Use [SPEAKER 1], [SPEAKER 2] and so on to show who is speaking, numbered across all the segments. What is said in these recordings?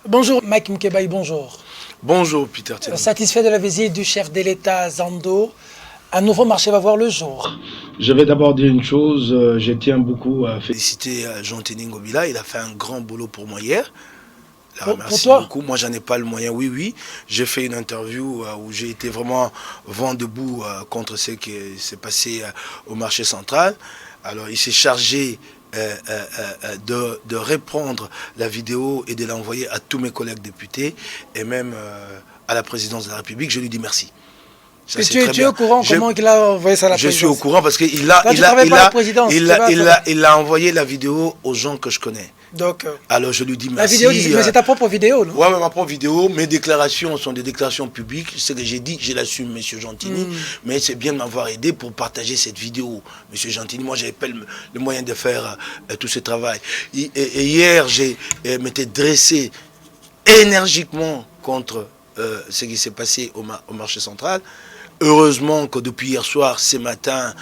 [SPEAKER 1] Bonjour Mike Mkebaï, bonjour.
[SPEAKER 2] Bonjour Peter Tiani.
[SPEAKER 1] Satisfait de la visite du chef de l'État Zando, un nouveau marché va voir le jour.
[SPEAKER 2] Je vais d'abord dire une chose, je tiens beaucoup à féliciter Jean-Tini Ngobila, il a fait un grand boulot pour moi hier. Merci beaucoup. Moi, j'en ai pas le moyen. Oui. J'ai fait une interview où j'ai été vraiment vent debout contre ce qui s'est passé au marché central. Alors, il s'est chargé de répondre la vidéo et de l'envoyer à tous mes collègues députés et même à la présidence de la République. Je lui dis merci.
[SPEAKER 1] Ça, tu es au courant comment il a envoyé ça à la présidence?
[SPEAKER 2] Je suis au courant parce qu'il a envoyé la vidéo aux gens que je connais.
[SPEAKER 1] Donc,
[SPEAKER 2] alors je lui dis merci.
[SPEAKER 1] La vidéo, mais c'est ta propre vidéo, non?
[SPEAKER 2] Oui, ma propre vidéo. Mes déclarations sont des déclarations publiques. Ce que j'ai dit, je l'assume, monsieur Jean-Tini. Mais c'est bien de m'avoir aidé pour partager cette vidéo, monsieur Jean-Tini. Moi, j'avais pas le moyen de faire tout ce travail. Et hier, je m'étais dressé énergiquement contre ce qui s'est passé au marché central. Heureusement que depuis hier soir, ce matin,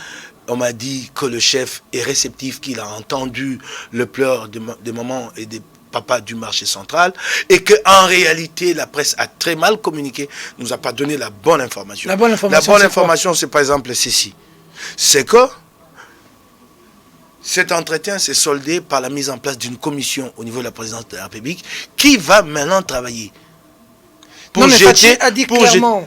[SPEAKER 2] on m'a dit que le chef est réceptif, qu'il a entendu le pleur des mamans et des papas du marché central et qu'en réalité, la presse a très mal communiqué, nous a pas donné la bonne information.
[SPEAKER 1] La bonne information,
[SPEAKER 2] c'est par exemple ceci. C'est que cet entretien s'est soldé par la mise en place d'une commission au niveau de la présidence de la République qui va maintenant travailler.
[SPEAKER 1] Non, mais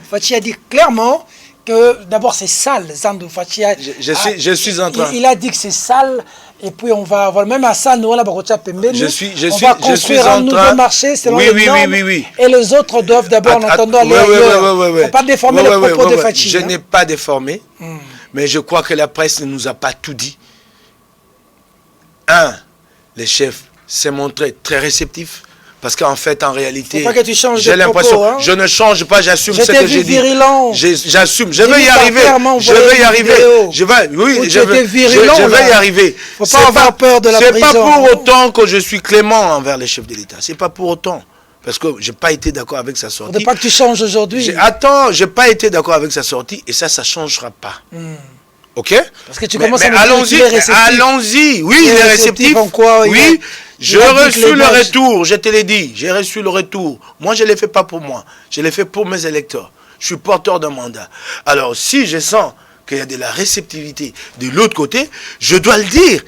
[SPEAKER 1] Fachi a dit clairement que d'abord c'est sale, Zando. Fachi
[SPEAKER 2] je suis en train.
[SPEAKER 1] Il a dit que c'est sale et puis on va avoir même à ça nous là on va construire un nouveau marché selon les normes et les autres doivent d'abord en attendant aller ailleurs. Il ne faut pas déformer les propos de Fachi.
[SPEAKER 2] Je n'ai pas déformé, mais je crois que la presse ne nous a pas tout dit. Le chef s'est montré très réceptif. Parce qu'en fait, en réalité, j'ai l'impression, hein? Je ne change pas, j'assume ce que j'ai dit. J'assume, je vais y arriver. Je vais y arriver. Je vais y arriver.
[SPEAKER 1] Faut pas avoir peur de la prison.
[SPEAKER 2] C'est pas pour autant que je suis clément envers les chefs de l'État. C'est pas pour autant. Parce que j'ai pas été d'accord avec sa sortie.
[SPEAKER 1] Faudrait pas que tu changes aujourd'hui.
[SPEAKER 2] Attends, j'ai pas été d'accord avec sa sortie et ça changera pas. Ok?
[SPEAKER 1] Parce que tu commences à me
[SPEAKER 2] allons-y. Oui, il est réceptif. Oui. J'ai reçu le retour, je te l'ai dit, j'ai reçu le retour. Moi, je ne l'ai fait pas pour moi, je l'ai fait pour mes électeurs. Je suis porteur d'un mandat. Alors, si je sens qu'il y a de la réceptivité de l'autre côté, je dois le dire.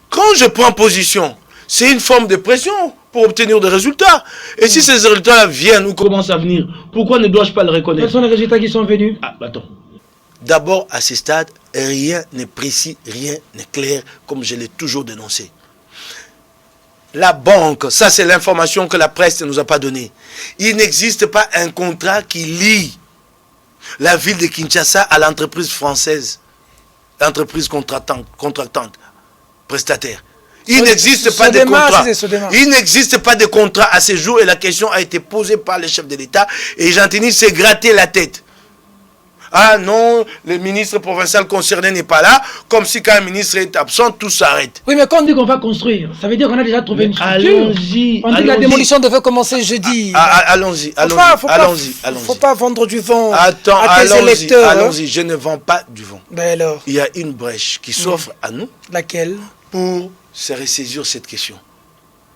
[SPEAKER 2] Quand je prends position, c'est une forme de pression pour obtenir des résultats. Et si ces résultats viennent ou commencent à venir, pourquoi ne dois-je pas le reconnaître?
[SPEAKER 1] Quels sont les résultats qui sont venus?
[SPEAKER 2] Attends. D'abord, à ce stade, rien n'est précis, rien n'est clair, comme je l'ai toujours dénoncé. La banque, ça c'est l'information que la presse ne nous a pas donnée. Il n'existe pas un contrat qui lie la ville de Kinshasa à l'entreprise française, l'entreprise contractante, prestataire. Il n'existe pas de contrat. Il n'existe pas de contrat à ce jour et la question a été posée par le chef de l'État et Jean-Tini s'est gratté la tête. Ah non, le ministre provincial concerné n'est pas là, comme si quand un ministre est absent, tout s'arrête.
[SPEAKER 1] Oui, mais quand on dit qu'on va construire, ça veut dire qu'on a déjà trouvé une structure.
[SPEAKER 2] Allons-y.
[SPEAKER 1] On dit que la démolition devait commencer jeudi.
[SPEAKER 2] Allons-y.
[SPEAKER 1] Faut pas vendre du vent
[SPEAKER 2] à tes
[SPEAKER 1] électeurs.
[SPEAKER 2] Allons-y, je ne vends pas du vent.
[SPEAKER 1] Ben alors.
[SPEAKER 2] Il y a une brèche qui s'offre à nous.
[SPEAKER 1] Laquelle?
[SPEAKER 2] Pour se ressaisir cette question.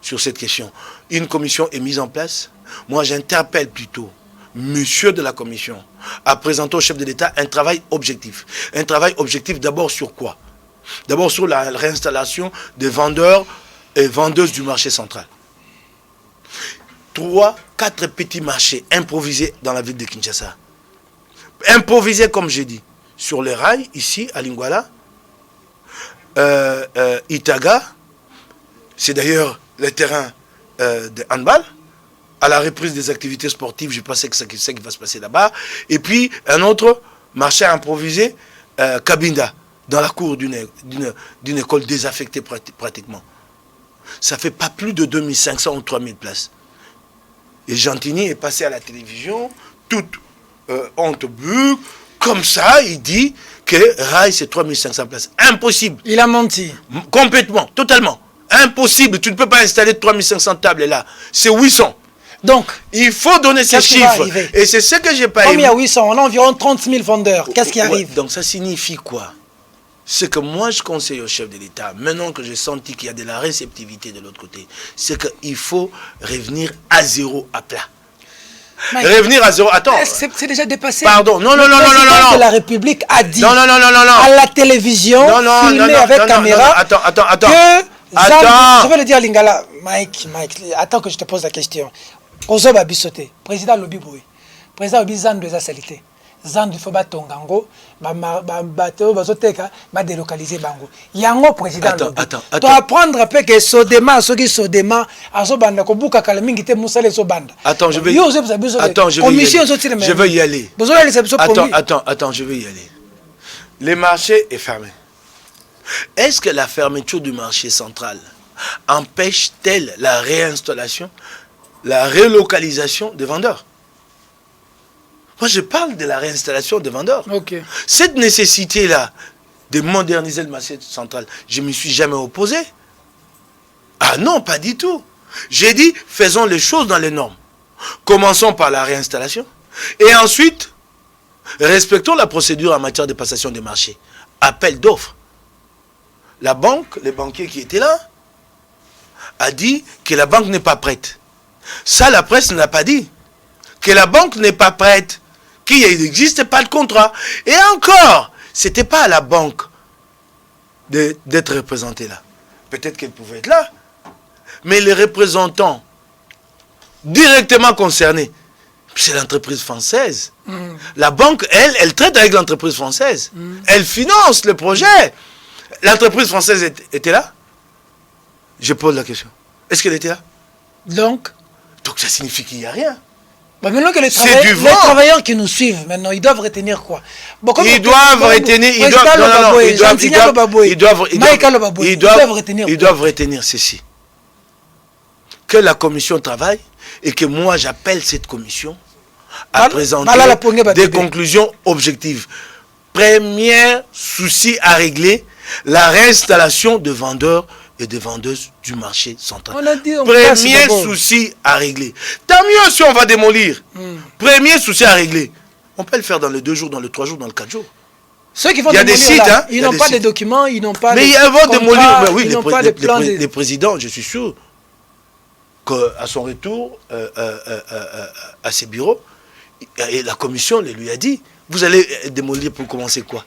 [SPEAKER 2] Sur cette question. Une commission est mise en place. Moi, j'interpelle plutôt monsieur de la commission a présenté au chef de l'État un travail objectif. Un travail objectif d'abord sur quoi? D'abord sur la réinstallation des vendeurs et vendeuses du marché central. 3, 4 petits marchés improvisés dans la ville de Kinshasa. Improvisés comme j'ai dit. Sur les rails, ici, à Lingwala, Itaga, c'est d'ailleurs le terrain de handball. À la reprise des activités sportives, je pensais que c'est ce qui va se passer là-bas. Et puis, un autre marché improvisé, Kabinda, dans la cour d'une école désaffectée pratiquement. Ça fait pas plus de 2500 ou 3000 places. Et Jean-Tini est passé à la télévision, toute honte bugue, comme ça, il dit que Rail, c'est 3500 places. Impossible.
[SPEAKER 1] Il a menti.
[SPEAKER 2] Complètement, totalement. Impossible. Tu ne peux pas installer 3500 tables là. C'est 800.
[SPEAKER 1] Donc,
[SPEAKER 2] il faut donner ces chiffres. Et c'est ce que j'ai pas aimé.
[SPEAKER 1] Comme il y a 800, on a environ 30 000 vendeurs. Qu'est-ce qui arrive?
[SPEAKER 2] Donc ça signifie quoi? Ce que moi je conseille au chef de l'État, maintenant que j'ai senti qu'il y a de la réceptivité de l'autre côté, c'est qu'il faut revenir à zéro à plat. Revenir à zéro. Attends.
[SPEAKER 1] C'est déjà dépassé.
[SPEAKER 2] Pardon. Non.
[SPEAKER 1] Le président de la République a dit à la télévision, filmé avec caméra,
[SPEAKER 2] attends.
[SPEAKER 1] Je vais le dire à Lingala. Mike, attends que je te pose la question. Ozoba bisoté. Président Lobi Boui. Président Lobi Zan de Salité. Zan du Foba Tongango. Bateau Bazoteka. Ma délocaliser Bango. Yango président Lobi. Tu vas apprendre un peu que Sodema, ceux qui Sodema, Azobanda, Kobuka Kalamingite Moussale Sobanda.
[SPEAKER 2] Attends, je vais y aller. Attends, je vais y aller. Le marché est fermé. Est-ce que la fermeture du marché central empêche-t-elle la réinstallation, la relocalisation des vendeurs? Moi, je parle de la réinstallation des vendeurs.
[SPEAKER 1] Okay.
[SPEAKER 2] Cette nécessité-là de moderniser le marché central, je ne m'y suis jamais opposé. Ah non, pas du tout. J'ai dit, faisons les choses dans les normes. Commençons par la réinstallation. Et ensuite, respectons la procédure en matière de passation des marchés. Appel d'offres. La banque, les banquiers qui étaient là, a dit que la banque n'est pas prête. Ça, la presse ne l'a pas dit. Que la banque n'est pas prête. Qu'il n'existe pas de contrat. Et encore, ce n'était pas à la banque d'être représentée là. Peut-être qu'elle pouvait être là. Mais les représentants directement concernés, c'est l'entreprise française. La banque, elle traite avec l'entreprise française. Elle finance le projet. L'entreprise française était là? Je pose la question. Est-ce qu'elle était là?
[SPEAKER 1] Donc
[SPEAKER 2] ça signifie qu'il n'y a rien.
[SPEAKER 1] Bah maintenant que les travailleurs qui nous suivent, maintenant, ils doivent retenir quoi?
[SPEAKER 2] Ils doivent retenir ceci. Que la commission travaille et que moi j'appelle cette commission à présenter des conclusions objectives. Premier souci à régler, la réinstallation de vendeurs et de vendeuses du marché central. Premier souci à régler. Tant mieux si on va démolir. Premier souci à régler. On peut le faire dans les 2 jours, dans les 3 jours, dans les 4 jours.
[SPEAKER 1] Ceux qui vont démolir,
[SPEAKER 2] sites,
[SPEAKER 1] là, ils n'ont pas de documents, ils n'ont pas de
[SPEAKER 2] contrats. Mais ils vont démolir. Mais oui,
[SPEAKER 1] ils n'ont pas de plans.
[SPEAKER 2] Les présidents, je suis sûr qu'à son retour à ses bureaux, et la commission lui a dit, vous allez démolir pour commencer quoi?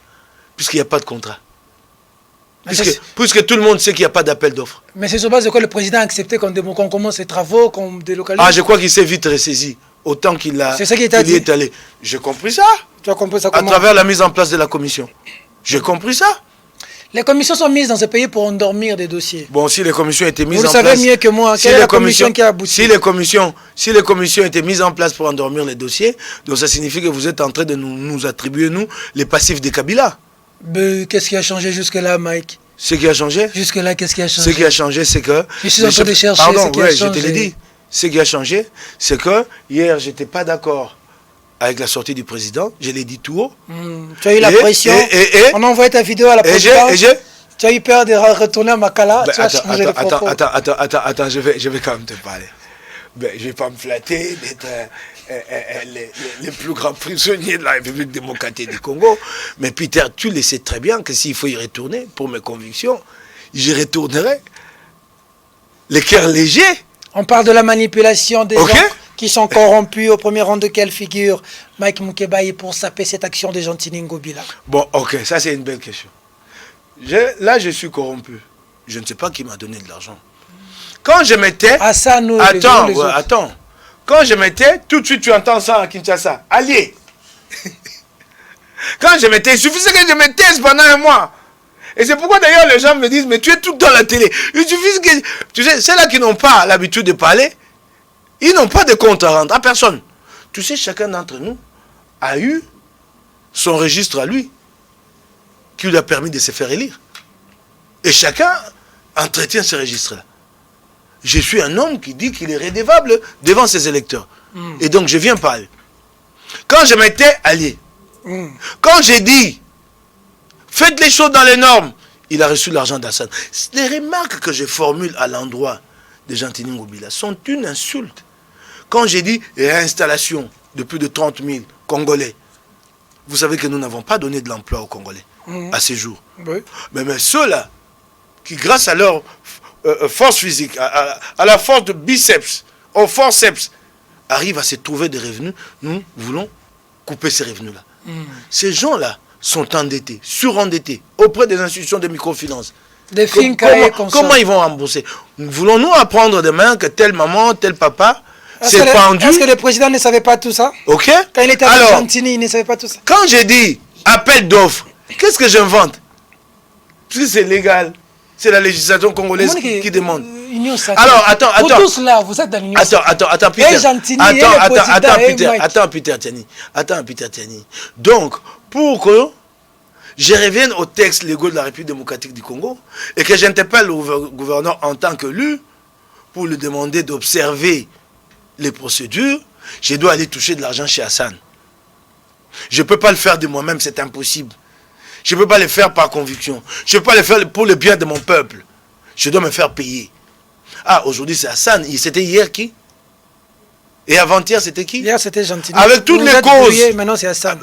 [SPEAKER 2] Puisqu'il n'y a pas de contrat. Puisque tout le monde sait qu'il n'y a pas d'appel d'offres.
[SPEAKER 1] Mais c'est sur base de quoi le président a accepté qu'on commence les travaux, qu'on délocalise?
[SPEAKER 2] Ah, je crois qu'il s'est vite ressaisi. Autant qu'il a.
[SPEAKER 1] C'est ça qui est dit.
[SPEAKER 2] Est allé. J'ai compris ça.
[SPEAKER 1] Tu as compris ça comment?
[SPEAKER 2] À travers la mise en place de la commission. J'ai compris ça.
[SPEAKER 1] Les commissions sont mises dans ce pays pour endormir des dossiers.
[SPEAKER 2] Bon, si les commissions étaient mises en place...
[SPEAKER 1] Vous savez mieux que moi. Quelle est la commission qui a abouti?
[SPEAKER 2] Si les commissions étaient mises en place pour endormir les dossiers, donc ça signifie que vous êtes en train de nous attribuer, nous, les passifs des Kabila.
[SPEAKER 1] Qu'est-ce qui a changé jusque-là, Mike?
[SPEAKER 2] Ce qui a changé?
[SPEAKER 1] Jusque-là, qu'est-ce qui a changé?
[SPEAKER 2] Ce qui a changé, c'est que...
[SPEAKER 1] Je suis en train de chercher ce qui a changé.
[SPEAKER 2] Je te l'ai dit. Ce qui a changé, c'est que hier, je n'étais pas d'accord avec la sortie du président. Je l'ai dit tout haut.
[SPEAKER 1] Tu as eu la pression. On a envoyé ta vidéo à la présidence. Tu as eu peur de retourner à Makala.
[SPEAKER 2] Attends, je vais quand même te parler. Je ne vais pas me flatter d'être les plus grands prisonniers de la République démocratique du Congo. Mais Peter, tu le sais très bien que s'il faut y retourner, pour mes convictions, j'y retournerai. Les cœurs légers.
[SPEAKER 1] On parle de la manipulation des gens qui sont corrompus. Au premier rang de quelle figure Mike Mukebaï pour saper cette action de Gentini Ngobila?
[SPEAKER 2] Bon, ok, ça c'est une belle question. Là, je suis corrompu. Je ne sais pas qui m'a donné de l'argent. Quand je mettais... Attends. Quand je mettais, tout de suite tu entends ça à Kinshasa. Allié. Quand je mettais, il suffisait que je me taise pendant un mois. Et c'est pourquoi d'ailleurs les gens me disent, mais tu es tout dans la télé. Il suffit que... Tu sais, ceux-là qui n'ont pas l'habitude de parler, ils n'ont pas de compte à rendre à personne. Tu sais, chacun d'entre nous a eu son registre à lui, qui lui a permis de se faire élire. Et chacun entretient ce registre-là. Je suis un homme qui dit qu'il est redevable devant ses électeurs. Et donc je viens parler. Quand je m'étais allié, quand j'ai dit, faites les choses dans les normes, il a reçu l'argent d'Assad. Les remarques que je formule à l'endroit de Gentini Ngobila sont une insulte. Quand j'ai dit réinstallation de plus de 30 000 Congolais, vous savez que nous n'avons pas donné de l'emploi aux Congolais. à ces jours. Oui. Mais ceux-là, qui grâce à leur force physique, à la force de biceps, au forceps, arrivent à se trouver des revenus, nous voulons couper ces revenus-là. Ces gens-là sont endettés, surendettés, auprès des institutions de microfinance. Comment ils vont rembourser? Voulons-nous apprendre demain que telle maman, tel papa s'est pendu?
[SPEAKER 1] Est-ce que le président ne savait pas tout ça?
[SPEAKER 2] Ok.
[SPEAKER 1] Quand il était à Argentine, il ne savait pas tout ça.
[SPEAKER 2] Quand j'ai dit appel d'offres, qu'est-ce que j'invente? Parce que c'est légal. C'est la législation congolaise qui demande. Alors, attends.
[SPEAKER 1] Vous tous là, vous êtes dans l'Union
[SPEAKER 2] sacrée. Attends, Peter. Attends, Peter Tiani. Donc, pour que je revienne au texte légaux de la République démocratique du Congo et que j'interpelle le gouverneur en tant qu'élu pour lui demander d'observer les procédures, je dois aller toucher de l'argent chez Hassan. Je ne peux pas le faire de moi-même, c'est impossible. Je ne peux pas le faire par conviction. Je ne peux pas le faire pour le bien de mon peuple. Je dois me faire payer. Ah, aujourd'hui c'est Hassan. C'était hier qui? Et avant-hier c'était qui?
[SPEAKER 1] Hier c'était Gentini.
[SPEAKER 2] Avec toutes les causes.
[SPEAKER 1] Brouillé, maintenant c'est Hassan.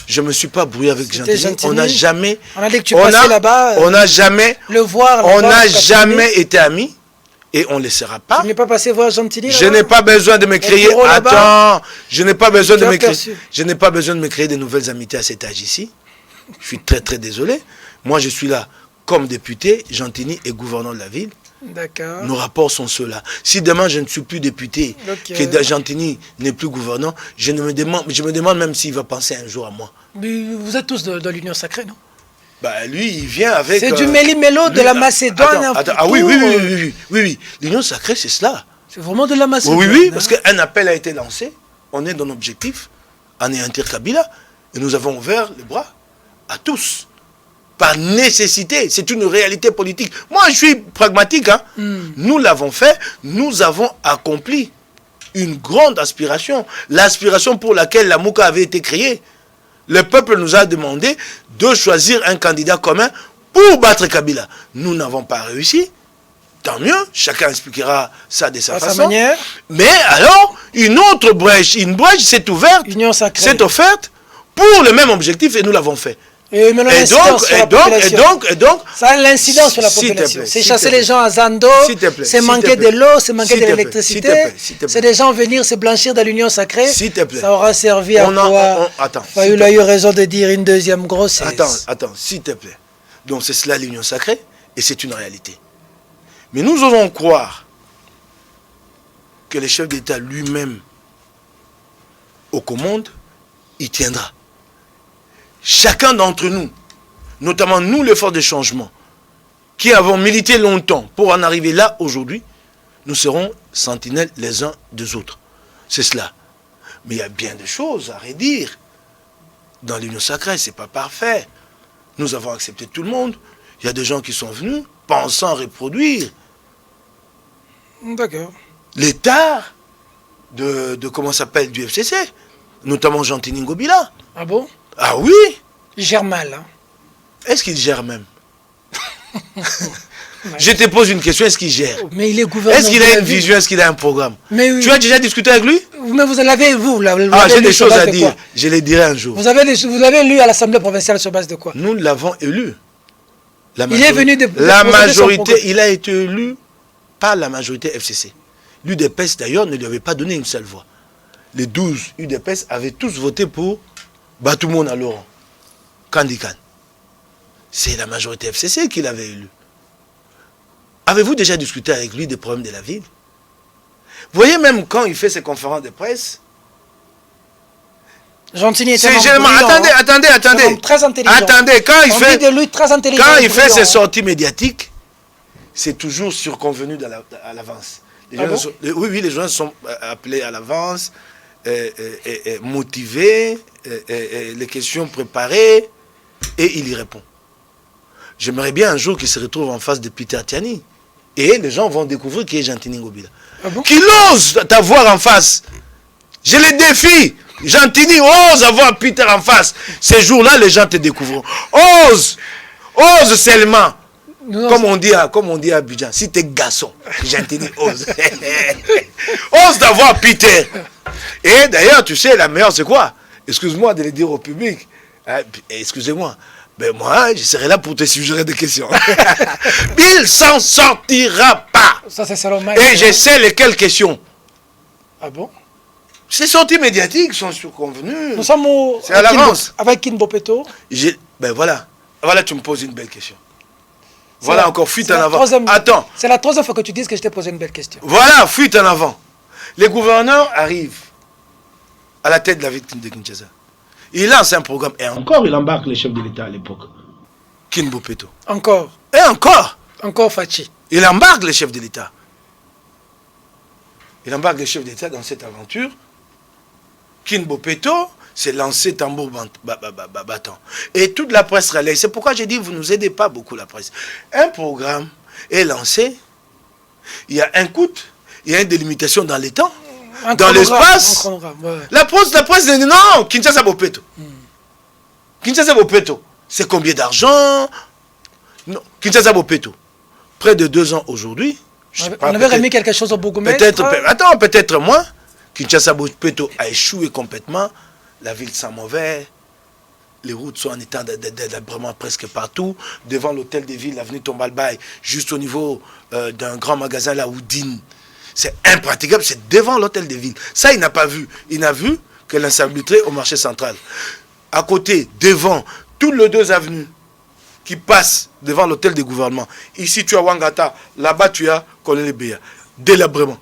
[SPEAKER 2] Je ne me suis pas brouillé avec Gentini. On n'a jamais...
[SPEAKER 1] On a dit que tu passais là-bas.
[SPEAKER 2] On n'a jamais...
[SPEAKER 1] Le voir.
[SPEAKER 2] On n'a jamais été amis. Et on ne le sera pas.
[SPEAKER 1] Tu n'es pas passé voir Gentini?
[SPEAKER 2] Je n'ai pas besoin de me créer... Attends. Je n'ai pas besoin de me créer... Je n'ai pas besoin de me créer de nouvelles amitiés à cet âge ici. Je suis très très désolé. Moi je suis là comme député, Gentini est gouverneur de la ville.
[SPEAKER 1] D'accord.
[SPEAKER 2] Nos rapports sont ceux-là. Si demain je ne suis plus député, que Gentini n'est plus gouverneur, je me demande même s'il va penser un jour à moi.
[SPEAKER 1] Mais vous êtes tous de l'Union sacrée, non?
[SPEAKER 2] Bah lui il vient avec...
[SPEAKER 1] C'est du méli-mélo de la Macédoine.
[SPEAKER 2] Oui. L'Union sacrée c'est cela.
[SPEAKER 1] C'est vraiment de la Macédoine.
[SPEAKER 2] Oui, parce qu'un appel a été lancé. On est dans l'objectif, anéantir Kabila. Et nous avons ouvert les bras à tous, par nécessité. C'est une réalité politique. Moi, je suis pragmatique. Nous l'avons fait. Nous avons accompli une grande aspiration. L'aspiration pour laquelle la Mouka avait été créée. Le peuple nous a demandé de choisir un candidat commun pour battre Kabila. Nous n'avons pas réussi. Tant mieux. Chacun expliquera ça de sa façon.
[SPEAKER 1] Manière.
[SPEAKER 2] Mais alors, une autre brèche, s'est ouverte. C'est offerte pour le même objectif et nous l'avons fait.
[SPEAKER 1] Et donc, ça a l'incidence sur la population. C'est chasser les gens à Zando, c'est manquer de l'eau, c'est manquer de l'électricité, c'est des gens venir se blanchir dans l'Union sacrée. Ça aura servi à quoi? Il a eu raison de dire une deuxième grossesse.
[SPEAKER 2] Attends, s'il te plaît. Donc c'est cela l'Union sacrée et c'est une réalité. Mais nous osons croire que le chef d'État lui-même, aux commandes, il tiendra. Chacun d'entre nous, notamment nous les forces de changement, qui avons milité longtemps pour en arriver là aujourd'hui, nous serons sentinelles les uns des autres. C'est cela. Mais il y a bien des choses à redire. Dans l'Union sacrée, ce n'est pas parfait. Nous avons accepté tout le monde. Il y a des gens qui sont venus pensant reproduire.
[SPEAKER 1] D'accord.
[SPEAKER 2] L'état de comment s'appelle du FCC, notamment Gentini Ngobila.
[SPEAKER 1] Ah bon?
[SPEAKER 2] Ah oui.
[SPEAKER 1] Il gère mal.
[SPEAKER 2] Est-ce qu'il gère même? Je te pose une question, est-ce qu'il gère?
[SPEAKER 1] Mais il est gouverneur.
[SPEAKER 2] Est-ce qu'il a une vision, est-ce qu'il a un programme?
[SPEAKER 1] Oui.
[SPEAKER 2] Tu as déjà discuté avec lui?
[SPEAKER 1] Mais vous l'avez, vous
[SPEAKER 2] j'ai des choses à dire, je les dirai un jour.
[SPEAKER 1] Vous l'avez lu à l'Assemblée provinciale sur base de quoi?
[SPEAKER 2] Nous l'avons élu.
[SPEAKER 1] Il est venu de...
[SPEAKER 2] La majorité, il a été élu par la majorité FCC. L'UDPS d'ailleurs ne lui avait pas donné une seule voix. Les 12 UDPS avaient tous voté pour Batoumon à Laurent, Kandikan. C'est la majorité FCC qui l'avait élu. Avez-vous déjà discuté avec lui des problèmes de la ville? Vous voyez, même quand il fait ses conférences de presse...
[SPEAKER 1] Gentini était
[SPEAKER 2] attendez.
[SPEAKER 1] Très intelligent.
[SPEAKER 2] Attendez, quand il fait...
[SPEAKER 1] de lui très intelligent.
[SPEAKER 2] Quand il fait ses sorties médiatiques, c'est toujours surconvenu à l'avance. Oui, les gens sont appelés à l'avance, motivés, les questions préparées, et il y répond. J'aimerais bien un jour qu'il se retrouve en face de Peter Tiani. Et les gens vont découvrir qui est Gentini Ngobila.
[SPEAKER 1] Ah bon?
[SPEAKER 2] Qu'il ose t'avoir en face. Je le défie. Gentini ose avoir Peter en face. Ces jours-là, les gens te découvriront. Ose seulement. Comme on dit à Abidjan, si t'es garçon, Gentini ose. Ose d'avoir Peter. Et d'ailleurs, tu sais, la meilleure c'est quoi? Excuse-moi de le dire au public. Excusez-moi. Ben moi, je serai là pour te suggérer des questions. Il s'en sortira pas.
[SPEAKER 1] Ça, c'est Salomon.
[SPEAKER 2] Et je sais lesquelles questions.
[SPEAKER 1] Ah bon?
[SPEAKER 2] Ces sorties médiatiques sont surconvenues.
[SPEAKER 1] Nous sommes
[SPEAKER 2] c'est à l'avance.
[SPEAKER 1] Avec Kin Bopeto.
[SPEAKER 2] Ben voilà. Voilà, tu me poses une belle question. Voilà encore, fuite en avant.
[SPEAKER 1] Attends. C'est la troisième fois que tu dis que je t'ai posé une belle question.
[SPEAKER 2] Voilà, fuite en avant. Les gouverneurs arrivent à la tête de la victime de Kinshasa. Il lance un programme. Et encore, il embarque le chef de l'État à l'époque. Kin Bopeto.
[SPEAKER 1] Encore.
[SPEAKER 2] Et encore.
[SPEAKER 1] Encore Fachi.
[SPEAKER 2] Il embarque le chef de l'État. Il embarque le chef d'État dans cette aventure. Kin Bopeto s'est lancé tambour battant. Et toute la presse relaie. C'est pourquoi j'ai dit, vous ne nous aidez pas beaucoup, la presse. Un programme est lancé. Il y a un coût. Il y a une délimitation dans les temps. Dans l'espace. Ouais. La presse dit non, Kinshasa Bopeto. Kinshasa Bopeto. C'est combien d'argent? Non, Kinshasa Bopeto. Près de 2 ans aujourd'hui.
[SPEAKER 1] On avait remis quelque chose au bourgmestre.
[SPEAKER 2] Peut-être moins. Kinshasa Bopeto a échoué complètement. La ville sent mauvais. Les routes sont en état d'abandon presque partout. Devant l'hôtel de ville, l'avenue Tombalbaye, juste au niveau d'un grand magasin, la Houdine. C'est impraticable, c'est devant l'hôtel de ville. Ça, il n'a pas vu. Il n'a vu que l'insalubrité au marché central. À côté, devant, toutes les 2 avenues qui passent devant l'hôtel du gouvernement. Ici, tu as Wangata. Là-bas, tu as Colonel Béa. Délabrement.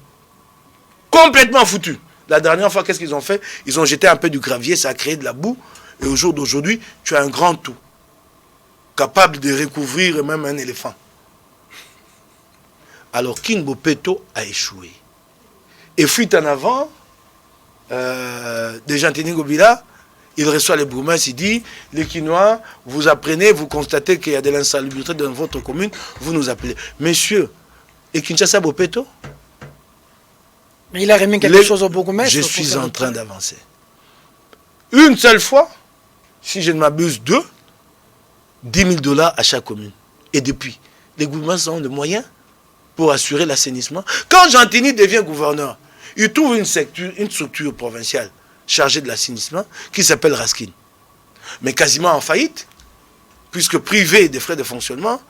[SPEAKER 2] Complètement foutu. La dernière fois, qu'est-ce qu'ils ont fait? Ils ont jeté un peu du gravier, ça a créé de la boue. Et au jour d'aujourd'hui, tu as un grand tout. Capable de recouvrir même un éléphant. Alors, Kin Bopeto a échoué. Et fuite en avant, déjà Anthony Gobila, il reçoit les bourgmestres, il dit, les Kinois, vous apprenez, vous constatez qu'il y a de l'insalubrité dans votre commune, vous nous appelez. Messieurs, et Kinshasa Bopeto?
[SPEAKER 1] Mais il a remis quelque chose au bourgmestre.
[SPEAKER 2] Je suis en train d'avancer. Une seule fois, si je ne m'abuse, 10 000 $ à chaque commune. Et depuis, les gouvernements ont des moyens pour assurer l'assainissement. Quand Jean-Tini devient gouverneur, il trouve une structure provinciale chargée de l'assainissement qui s'appelle Raskin. Mais quasiment en faillite, puisque privé des frais de fonctionnement,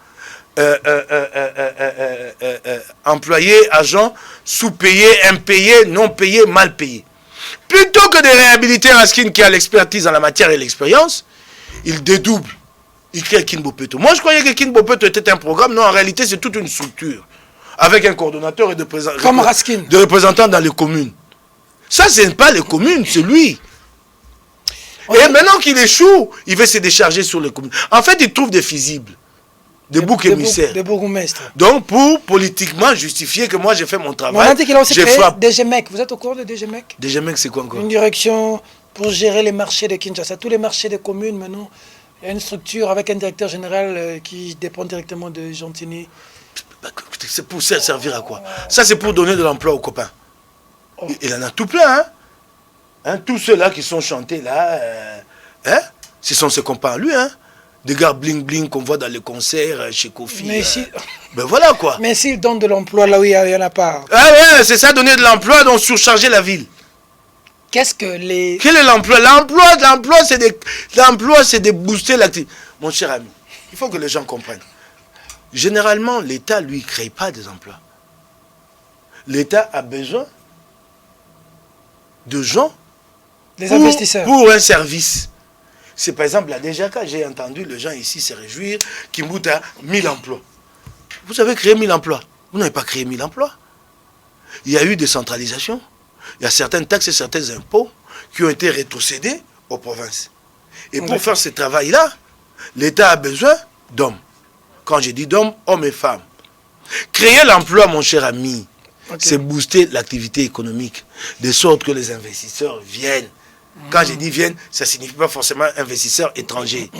[SPEAKER 2] employés, agents, sous-payés, impayés, non payés, mal payés. Plutôt que de réhabiliter Raskin qui a l'expertise en la matière et l'expérience, il dédouble. Il crée Kin Bopeto. Moi, je croyais que Kin Bopeto était un programme. Non, en réalité, c'est toute une structure. Avec un coordonnateur et de représentants dans les communes. Ça, ce n'est pas les communes, c'est lui. Et maintenant qu'il échoue, il veut se décharger sur les communes. En fait, il trouve des fusibles. Des boucs émissaires.
[SPEAKER 1] Des bourgmestres.
[SPEAKER 2] Donc, pour politiquement justifier que moi, j'ai fait mon travail.
[SPEAKER 1] On a dit qu'il a aussi créé DGMEC. Vous êtes au courant de DGMEC?
[SPEAKER 2] DGMEC, c'est quoi encore?
[SPEAKER 1] Une direction pour gérer les marchés de Kinshasa. Tous les marchés des communes, maintenant. Il y a une structure avec un directeur général qui dépend directement de Jean-Tini.
[SPEAKER 2] C'est pour ça servir à quoi? Ça, c'est pour donner de l'emploi aux copains. Il en a tout plein, hein? Tous ceux-là qui sont chantés là, ce sont ses copains, lui, hein? Des gars bling-bling qu'on voit dans les concerts chez Kofi.
[SPEAKER 1] Mais si...
[SPEAKER 2] Ben voilà quoi.
[SPEAKER 1] Mais s'il donne de l'emploi là où il n'y en a pas.
[SPEAKER 2] Ah ouais, c'est ça, donner de l'emploi, donc surcharger la ville.
[SPEAKER 1] Qu'est-ce que les...
[SPEAKER 2] Quel est l'emploi? L'emploi, c'est de booster l'activité. Mon cher ami, il faut que les gens comprennent. Généralement, l'État, lui, ne crée pas des emplois. L'État a besoin de gens
[SPEAKER 1] des investisseurs
[SPEAKER 2] pour un service. C'est par exemple la DGK, j'ai entendu les gens ici se réjouir qui montent à 1000 emplois. Vous avez créé 1000 emplois. Vous n'avez pas créé 1000 emplois. Il y a eu des centralisations. Il y a certaines taxes et certains impôts qui ont été rétrocédés aux provinces. Et pour faire ce travail-là, l'État a besoin d'hommes. Quand je dis d'hommes, hommes et femmes. Créer l'emploi, mon cher ami, c'est booster l'activité économique, de sorte que les investisseurs viennent. Quand je dis viennent, ça ne signifie pas forcément investisseurs étrangers.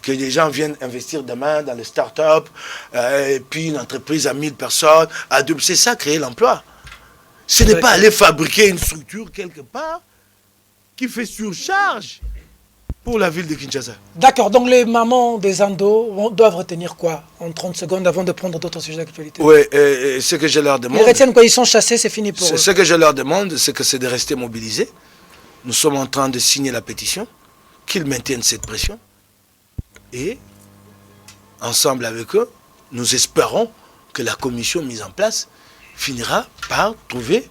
[SPEAKER 2] Que les gens viennent investir demain dans les start-up, et puis une entreprise à 1000 personnes, à 2, c'est ça, créer l'emploi. Ce n'est pas aller fabriquer une structure quelque part qui fait surcharge pour la ville de Kinshasa.
[SPEAKER 1] D'accord, donc les mamans des Ando doivent retenir quoi en 30 secondes avant de prendre d'autres sujets d'actualité?
[SPEAKER 2] Oui, ce que je leur demande...
[SPEAKER 1] Ils retiennent quoi? Ils sont chassés, c'est fini pour eux.
[SPEAKER 2] Ce que je leur demande, c'est de rester mobilisés. Nous sommes en train de signer la pétition, qu'ils maintiennent cette pression. Et, ensemble avec eux, nous espérons que la commission mise en place finira par trouver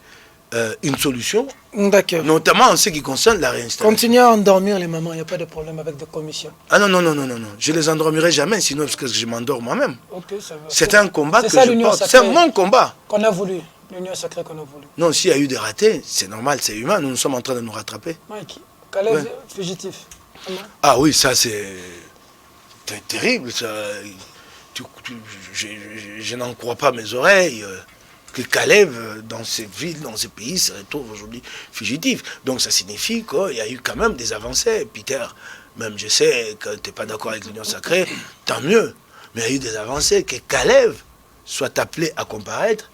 [SPEAKER 2] une solution, notamment en ce qui concerne la réinstallation.
[SPEAKER 1] Continuez à endormir les mamans, il n'y a pas de problème avec des commissions.
[SPEAKER 2] Ah non, je les endormirai jamais, sinon parce que je m'endors moi-même.
[SPEAKER 1] Okay,
[SPEAKER 2] c'est un combat que je porte, c'est mon combat.
[SPEAKER 1] Qu'on a voulu, l'union sacrée qu'on a voulu.
[SPEAKER 2] Non, s'il y a eu des ratés, c'est normal, c'est humain, nous sommes en train de nous rattraper.
[SPEAKER 1] Mike, Kalev fugitif.
[SPEAKER 2] Ah oui, ça c'est terrible, ça. Je n'en crois pas mes oreilles. Que Kalev, dans ces villes, dans ces pays, se retrouve aujourd'hui fugitif. Donc ça signifie qu'il y a eu quand même des avancées. Peter, même je sais que tu n'es pas d'accord avec l'Union sacrée, tant mieux. Mais il y a eu des avancées. Que Kalev soit appelé à comparaître.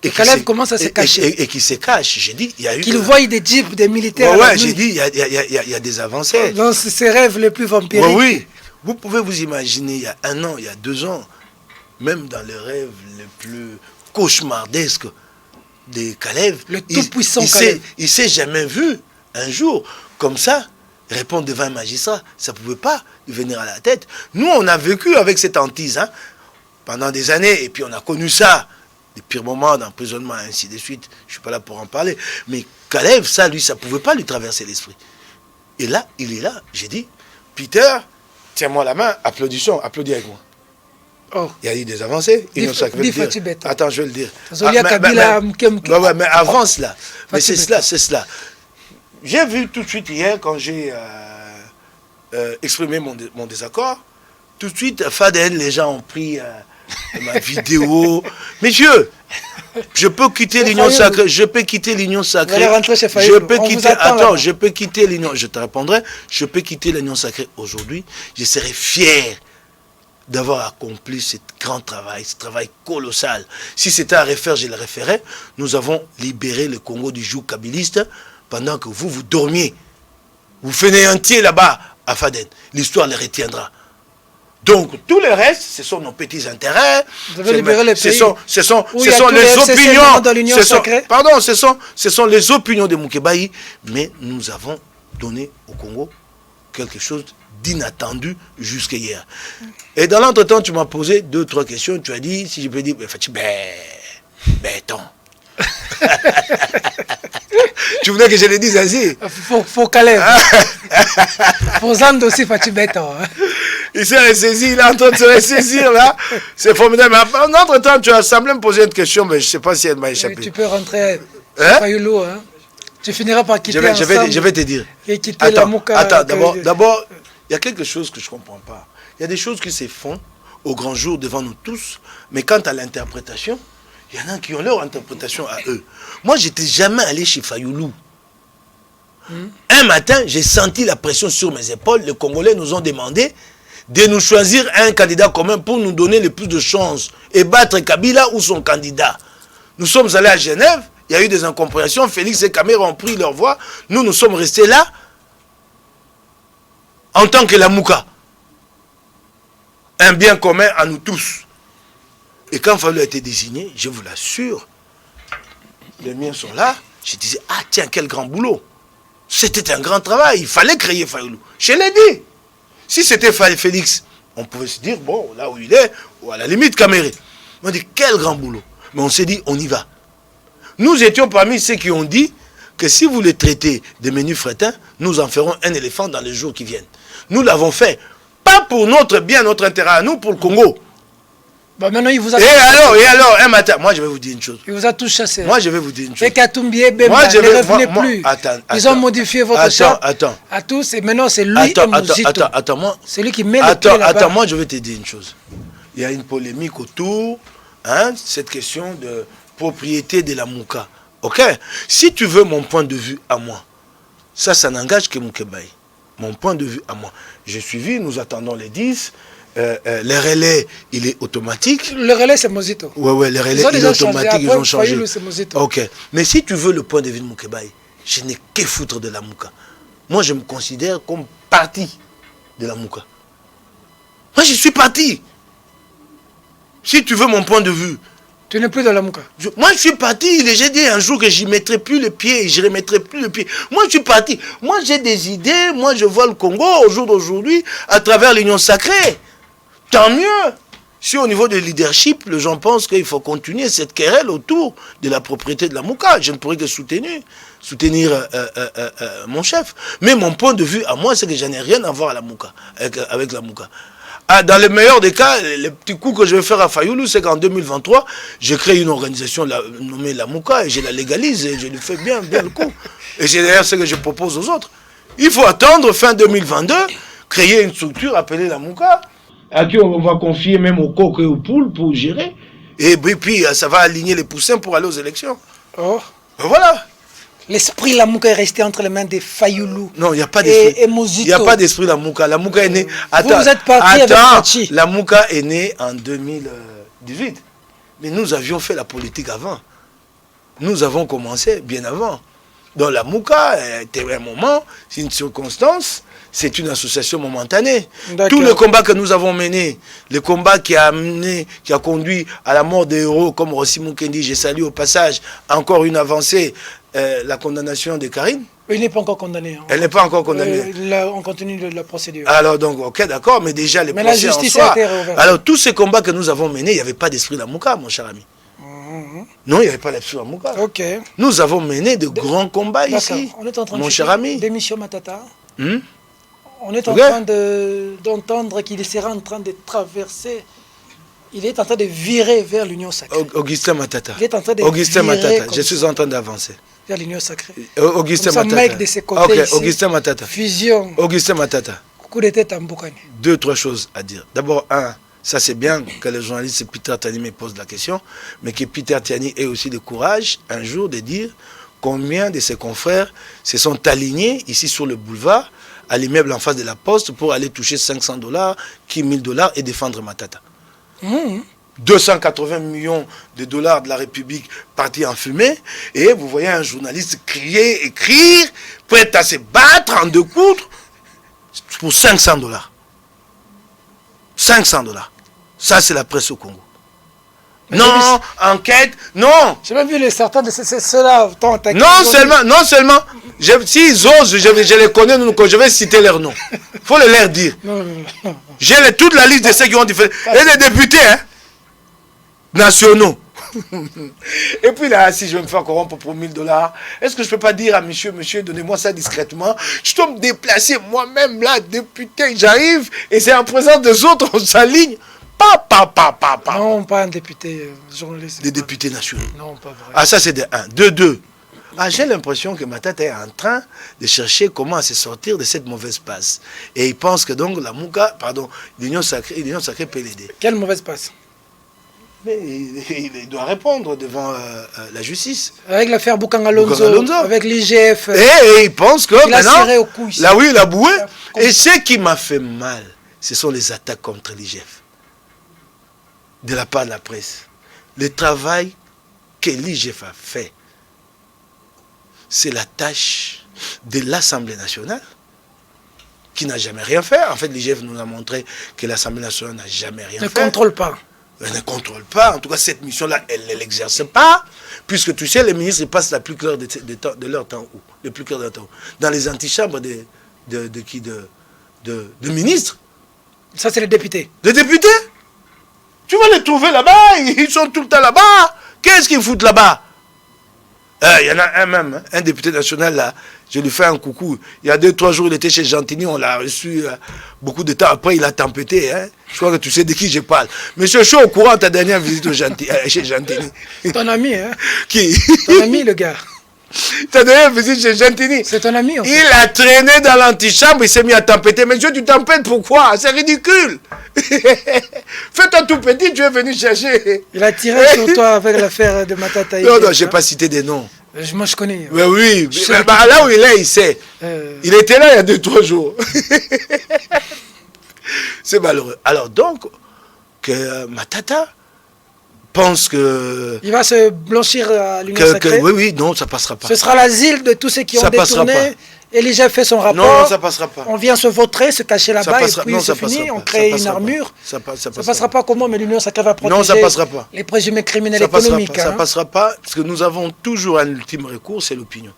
[SPEAKER 1] Et Kalev commence à se cacher.
[SPEAKER 2] Et qui se cache. J'ai dit, il y a eu...
[SPEAKER 1] Qu'il voie des jeeps, des militaires.
[SPEAKER 2] Ouais, j'ai dit, il y a des avancées.
[SPEAKER 1] Dans ses rêves les plus vampiriques.
[SPEAKER 2] Oui. Vous pouvez vous imaginer, il y a 1 an, il y a 2 ans, même dans les rêves les plus cauchemardesques de Kalev,
[SPEAKER 1] le tout-puissant Kalev.
[SPEAKER 2] Il ne s'est jamais vu un jour comme ça répondre devant un magistrat. Ça ne pouvait pas lui venir à la tête. Nous, on a vécu avec cette hantise pendant des années, et puis on a connu ça, des pires moments d'emprisonnement, ainsi de suite. Je ne suis pas là pour en parler. Mais Kalev, ça, lui, ça ne pouvait pas lui traverser l'esprit. Et là, il est là. J'ai dit, Peter, tiens-moi la main, applaudissons, applaudis avec moi.
[SPEAKER 1] Oh.
[SPEAKER 2] Il y a eu des avancées. Attends, je vais le dire. Mais avance là. Mais c'est cela. J'ai vu tout de suite hier, quand j'ai exprimé mon désaccord, tout de suite, Faden, les gens ont pris ma vidéo. Messieurs, je peux quitter l'Union sacrée. Je peux quitter l'Union sacrée. Je peux quitter l'Union. Je te répondrai. Je peux quitter l'Union sacrée aujourd'hui. Je serai fier d'avoir accompli ce grand travail, ce travail colossal. Si c'était à refaire, je le referais. Nous avons libéré le Congo du joug kabiliste pendant que vous dormiez. Vous fainéantiez là-bas à Faden. L'histoire le retiendra. Donc, tout le reste, ce sont nos petits intérêts.
[SPEAKER 1] Vous avez libéré les pays.
[SPEAKER 2] Ce sont les opinions de l'Union sacrée. Pardon, ce sont les opinions de Mukebayi. Mais nous avons donné au Congo quelque chose d'inattendu jusqu'à hier. Et dans l'entretemps, tu m'as posé 2-3 questions. Tu as dit, si je peux dire, béton. Tu voulais que je le dise ainsi?
[SPEAKER 1] Faut Kalev. Faut Zand aussi, Fati béton.
[SPEAKER 2] Il s'est ressaisi, il est en train de se ressaisir là. C'est formidable. Mais en entre-temps, tu as semblé me poser une question, mais je ne sais pas si elle m'a échappé.
[SPEAKER 1] Tu peux rentrer à Fayulu. Tu finiras par quitter ensemble.
[SPEAKER 2] Je vais te dire.
[SPEAKER 1] Et quitter la Mouka.
[SPEAKER 2] Attends, d'abord, il y a quelque chose que je ne comprends pas. Il y a des choses qui se font au grand jour devant nous tous, mais quant à l'interprétation, il y en a qui ont leur interprétation à eux. Moi, je n'étais jamais allé chez Fayulu. Un matin, j'ai senti la pression sur mes épaules. Les Congolais nous ont demandé de nous choisir un candidat commun pour nous donner le plus de chances et battre Kabila ou son candidat. Nous sommes allés à Genève, il y a eu des incompréhensions, Félix et Kamera ont pris leur voix, nous sommes restés là en tant que la Mouka. Un bien commun à nous tous. Et quand Fayulu a été désigné, je vous l'assure, les miens sont là, je disais, ah tiens, quel grand boulot. C'était un grand travail, il fallait créer Fayulu. Je l'ai dit. Si c'était Félix, on pouvait se dire, bon, là où il est, ou à la limite Kamere. On dit, quel grand boulot. Mais on s'est dit, on y va. Nous étions parmi ceux qui ont dit que si vous les traitez de menus frétins, nous en ferons un éléphant dans les jours qui viennent. Nous l'avons fait. Pas pour notre bien, notre intérêt à nous, pour le Congo.
[SPEAKER 1] Bah maintenant, il vous a
[SPEAKER 2] et alors, un matin, moi je vais vous dire une chose.
[SPEAKER 1] Il vous a tous chassé.
[SPEAKER 2] Moi je vais vous dire une chose.
[SPEAKER 1] Et Katumbi et Bemba ne revenaient plus. Ils ont modifié votre charte à tous et maintenant c'est lui et Mouzito.
[SPEAKER 2] Attends, moi.
[SPEAKER 1] C'est lui qui met le pied là-bas.
[SPEAKER 2] Attends, moi je vais te dire une chose. Il y a une polémique autour, cette question de propriété de la Mouka. Ok? Si tu veux mon point de vue à moi, ça n'engage que Mukebayi. Mon point de vue à moi. J'ai suivi, nous attendons les 10. Le relais, il est automatique.
[SPEAKER 1] Le relais, c'est Mouzito.
[SPEAKER 2] Oui, le relais, il est automatique, ils ont changé.
[SPEAKER 1] Mouzito.
[SPEAKER 2] Ok. Mais si tu veux le point de vue de Mukebayi, je n'ai que foutre de la Mouka. Moi, je me considère comme parti de la Mouka. Moi, je suis parti. Si tu veux mon point de vue,
[SPEAKER 1] Tu n'es plus dans la Mouka.
[SPEAKER 2] Moi, je suis parti. J'ai dit un jour que j'y mettrai plus le pied. Je ne remettrai plus le pied. Moi, je suis parti. Moi, j'ai des idées. Moi, je vois le Congo au jour d'aujourd'hui à travers l'Union sacrée. Tant mieux. Si au niveau de leadership, les gens pensent qu'il faut continuer cette querelle autour de la propriété de la Mouka, je ne pourrais que soutenir mon chef. Mais mon point de vue à moi, c'est que je n'ai rien à voir à la Mouka, avec la Mouka. Dans le meilleur des cas, le petit coup que je vais faire à Fayoulou, c'est qu'en 2023, je crée une organisation nommée la Mouka et je la légalise et je lui fais bien le coup. Et c'est d'ailleurs ce que je propose aux autres. Il faut attendre fin 2022, créer une structure appelée la Mouka, à qui on va confier même aux coqs et aux poules pour gérer. Et puis, ça va aligner les poussins pour aller aux élections.
[SPEAKER 1] Oh.
[SPEAKER 2] Voilà.
[SPEAKER 1] L'esprit la Mouka est resté entre les mains des Fayoulou.
[SPEAKER 2] Non, il n'y a pas d'esprit.
[SPEAKER 1] Et Mozito.
[SPEAKER 2] Il n'y a pas d'esprit la Mouka. La Mouka est née...
[SPEAKER 1] Vous êtes parti avec Machi.
[SPEAKER 2] La Mouka est née en 2018. Mais nous avions fait la politique avant. Nous avons commencé bien avant. Donc la Mouka était un moment, c'est une circonstance, c'est une association momentanée. Tout le combat que nous avons mené, le combat qui a conduit à la mort des héros comme Rossi Mukendi, je salue au passage encore une avancée, la condamnation de Karine.
[SPEAKER 1] Il n'est pas encore condamné.
[SPEAKER 2] Elle n'est pas encore condamnée.
[SPEAKER 1] On continue la procédure.
[SPEAKER 2] Alors donc, ok, d'accord, mais déjà les procès
[SPEAKER 1] la justice
[SPEAKER 2] en soi.
[SPEAKER 1] A été réouverte.
[SPEAKER 2] Alors tous ces combats que nous avons menés, il n'y avait pas d'esprit de la Mouka, mon cher ami. Non, il n'y avait pas l'esprit de la Mouka.
[SPEAKER 1] Ok.
[SPEAKER 2] Nous avons mené de grands combats ici,
[SPEAKER 1] On est en train
[SPEAKER 2] mon cher ami.
[SPEAKER 1] Démission Matata. On est en train d'entendre qu'il sera en train de traverser. Il est en train de virer vers l'Union sacrée.
[SPEAKER 2] Augustin Matata.
[SPEAKER 1] Il est en train de
[SPEAKER 2] Augustin
[SPEAKER 1] virer
[SPEAKER 2] Matata. Je suis en train d'avancer.
[SPEAKER 1] Vers l'Union sacrée.
[SPEAKER 2] Augustin Matata.
[SPEAKER 1] Mec de ses côtés ici.
[SPEAKER 2] Augustin Matata.
[SPEAKER 1] Fusion.
[SPEAKER 2] Augustin Matata.
[SPEAKER 1] Coup de tête en Boukani.
[SPEAKER 2] 2-3 choses à dire. D'abord, ça c'est bien que le journaliste Peter Tiani me pose la question, mais que Peter Tiani ait aussi le courage un jour de dire combien de ses confrères se sont alignés ici sur le boulevard, à l'immeuble en face de la poste, pour aller toucher $500, qui $1000 et défendre Matata. 280 millions de dollars de la République partis en fumée, et vous voyez un journaliste crier, écrire, prêt à se battre en deux coups pour $500. $500. Ça, c'est la presse au Congo. Mais non, enquête, non.
[SPEAKER 1] J'ai même vu les certains de ceux-là.
[SPEAKER 2] Non seulement, s'ils osent, je les connais, je vais citer leurs noms. Il faut les leur dire.
[SPEAKER 1] Non.
[SPEAKER 2] J'ai toute la liste de ceux qui ont différents. Et des députés, nationaux. Et puis là, si je vais me faire corrompre pour $1000, est-ce que je ne peux pas dire à monsieur, donnez-moi ça discrètement. Je dois me déplacer moi-même là, député, j'arrive, et c'est en présence des autres, on s'aligne.
[SPEAKER 1] Non, pas un député journaliste.
[SPEAKER 2] Des députés nationaux.
[SPEAKER 1] Non, pas vrai.
[SPEAKER 2] Ah, ça c'est de 1. De 2. J'ai l'impression que Matata est en train de chercher comment se sortir de cette mauvaise passe. Et il pense que donc la Mouka, l'Union sacrée peut l'aider.
[SPEAKER 1] Quelle mauvaise passe?
[SPEAKER 2] Mais il doit répondre devant la justice.
[SPEAKER 1] Avec l'affaire Boukangalonzo, avec l'IGF.
[SPEAKER 2] Et il pense que
[SPEAKER 1] il a serré au cou ici.
[SPEAKER 2] Là oui, il a boué. Et ce qui m'a fait mal, ce sont les attaques contre l'IGF. De la part de la presse. Le travail que l'IGF a fait, c'est la tâche de l'Assemblée nationale, qui n'a jamais rien fait. En fait, l'IGF nous a montré que l'Assemblée nationale n'a jamais rien fait.
[SPEAKER 1] Ne contrôle pas.
[SPEAKER 2] Elle ne contrôle pas. En tout cas, cette mission-là, elle ne l'exerce pas. Puisque tu sais, les ministres passent la plus claire de leur temps où? Le plus clair de leur temps où? Dans les antichambres de ministres.
[SPEAKER 1] Ça, c'est les députés.
[SPEAKER 2] Les députés? Tu vas les trouver là-bas. Ils sont tout le temps là-bas. Qu'est-ce qu'ils foutent là-bas? Il y en a un même, un député national là, je lui fais un coucou. Il y a 2-3 jours, il était chez Gentini, on l'a reçu beaucoup de temps après, il a tempêté. Je crois que tu sais de qui je parle. Monsieur, je suis au courant de ta dernière visite chez Gentini.
[SPEAKER 1] Ton ami, hein?
[SPEAKER 2] Qui?
[SPEAKER 1] Ton ami, le gars.
[SPEAKER 2] Ta dernière visite chez Gentini.
[SPEAKER 1] C'est ton ami, en fait.
[SPEAKER 2] Il a traîné dans l'antichambre, il s'est mis à tempêter. Monsieur, tu tempêtes pourquoi? C'est ridicule. Fais-toi tout petit, tu es venu chercher.
[SPEAKER 1] Il a tiré sur toi avec l'affaire de Matata.
[SPEAKER 2] Non, je n'ai pas cité des noms.
[SPEAKER 1] Moi, je connais.
[SPEAKER 2] Mais oui, là où il est, il sait. Il était là il y a 2-3 jours. C'est malheureux. Alors donc, que Matata pense que...
[SPEAKER 1] Il va se blanchir à l'Union sacrée.
[SPEAKER 2] Oui, non, ça passera pas.
[SPEAKER 1] Ce sera l'asile de tous ceux qui ont détourné. Et l'IGF fait son rapport.
[SPEAKER 2] Non, ça passera pas.
[SPEAKER 1] On vient se vautrer, se cacher là-bas et puis c'est fini. On crée une armure. Ça passera pas comment, mais l'Union sacrée va protéger
[SPEAKER 2] ça passera pas.
[SPEAKER 1] Les présumés criminels économiques.
[SPEAKER 2] Ça passera pas, parce que nous avons toujours un ultime recours, c'est l'opinion.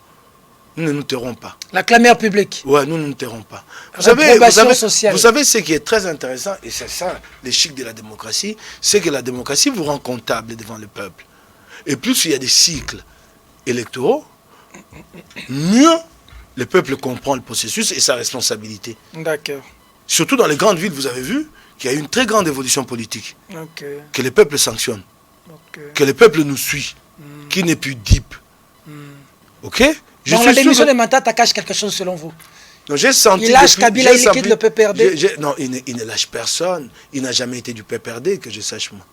[SPEAKER 2] Nous ne nous tairons pas.
[SPEAKER 1] La clameur publique.
[SPEAKER 2] Ouais, nous ne nous tairons pas. Vous savez ce qui est très intéressant, et c'est ça, l'échec de la démocratie, c'est que la démocratie vous rend comptable devant le peuple. Et plus il y a des cycles électoraux, mieux le peuple comprend le processus et sa responsabilité.
[SPEAKER 1] D'accord.
[SPEAKER 2] Surtout dans les grandes villes, vous avez vu qu'il y a eu une très grande évolution politique. Que le peuple sanctionne. Que le peuple nous suit. Qu'il n'est plus deep. Ok?
[SPEAKER 1] Donc la démission de Matata cache quelque chose selon vous?
[SPEAKER 2] Non, j'ai senti...
[SPEAKER 1] Il lâche Kabila, il quitte le PPRD?
[SPEAKER 2] Non, il ne lâche personne. Il n'a jamais été du PPRD, que je sache moi.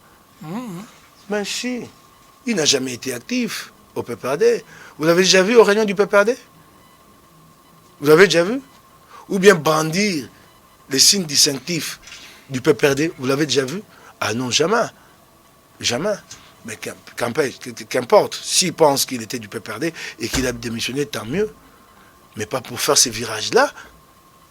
[SPEAKER 2] Mais si, il n'a jamais été actif au PPRD. Vous l'avez déjà vu aux réunions du PPRD? Vous l'avez déjà vu? Ou bien brandir les signes distinctifs du PPRD, vous l'avez déjà vu? Ah non, jamais. Jamais. Mais qu'importe, s'il pense qu'il était du PPRD et qu'il a démissionné, tant mieux. Mais pas pour faire ces virages-là.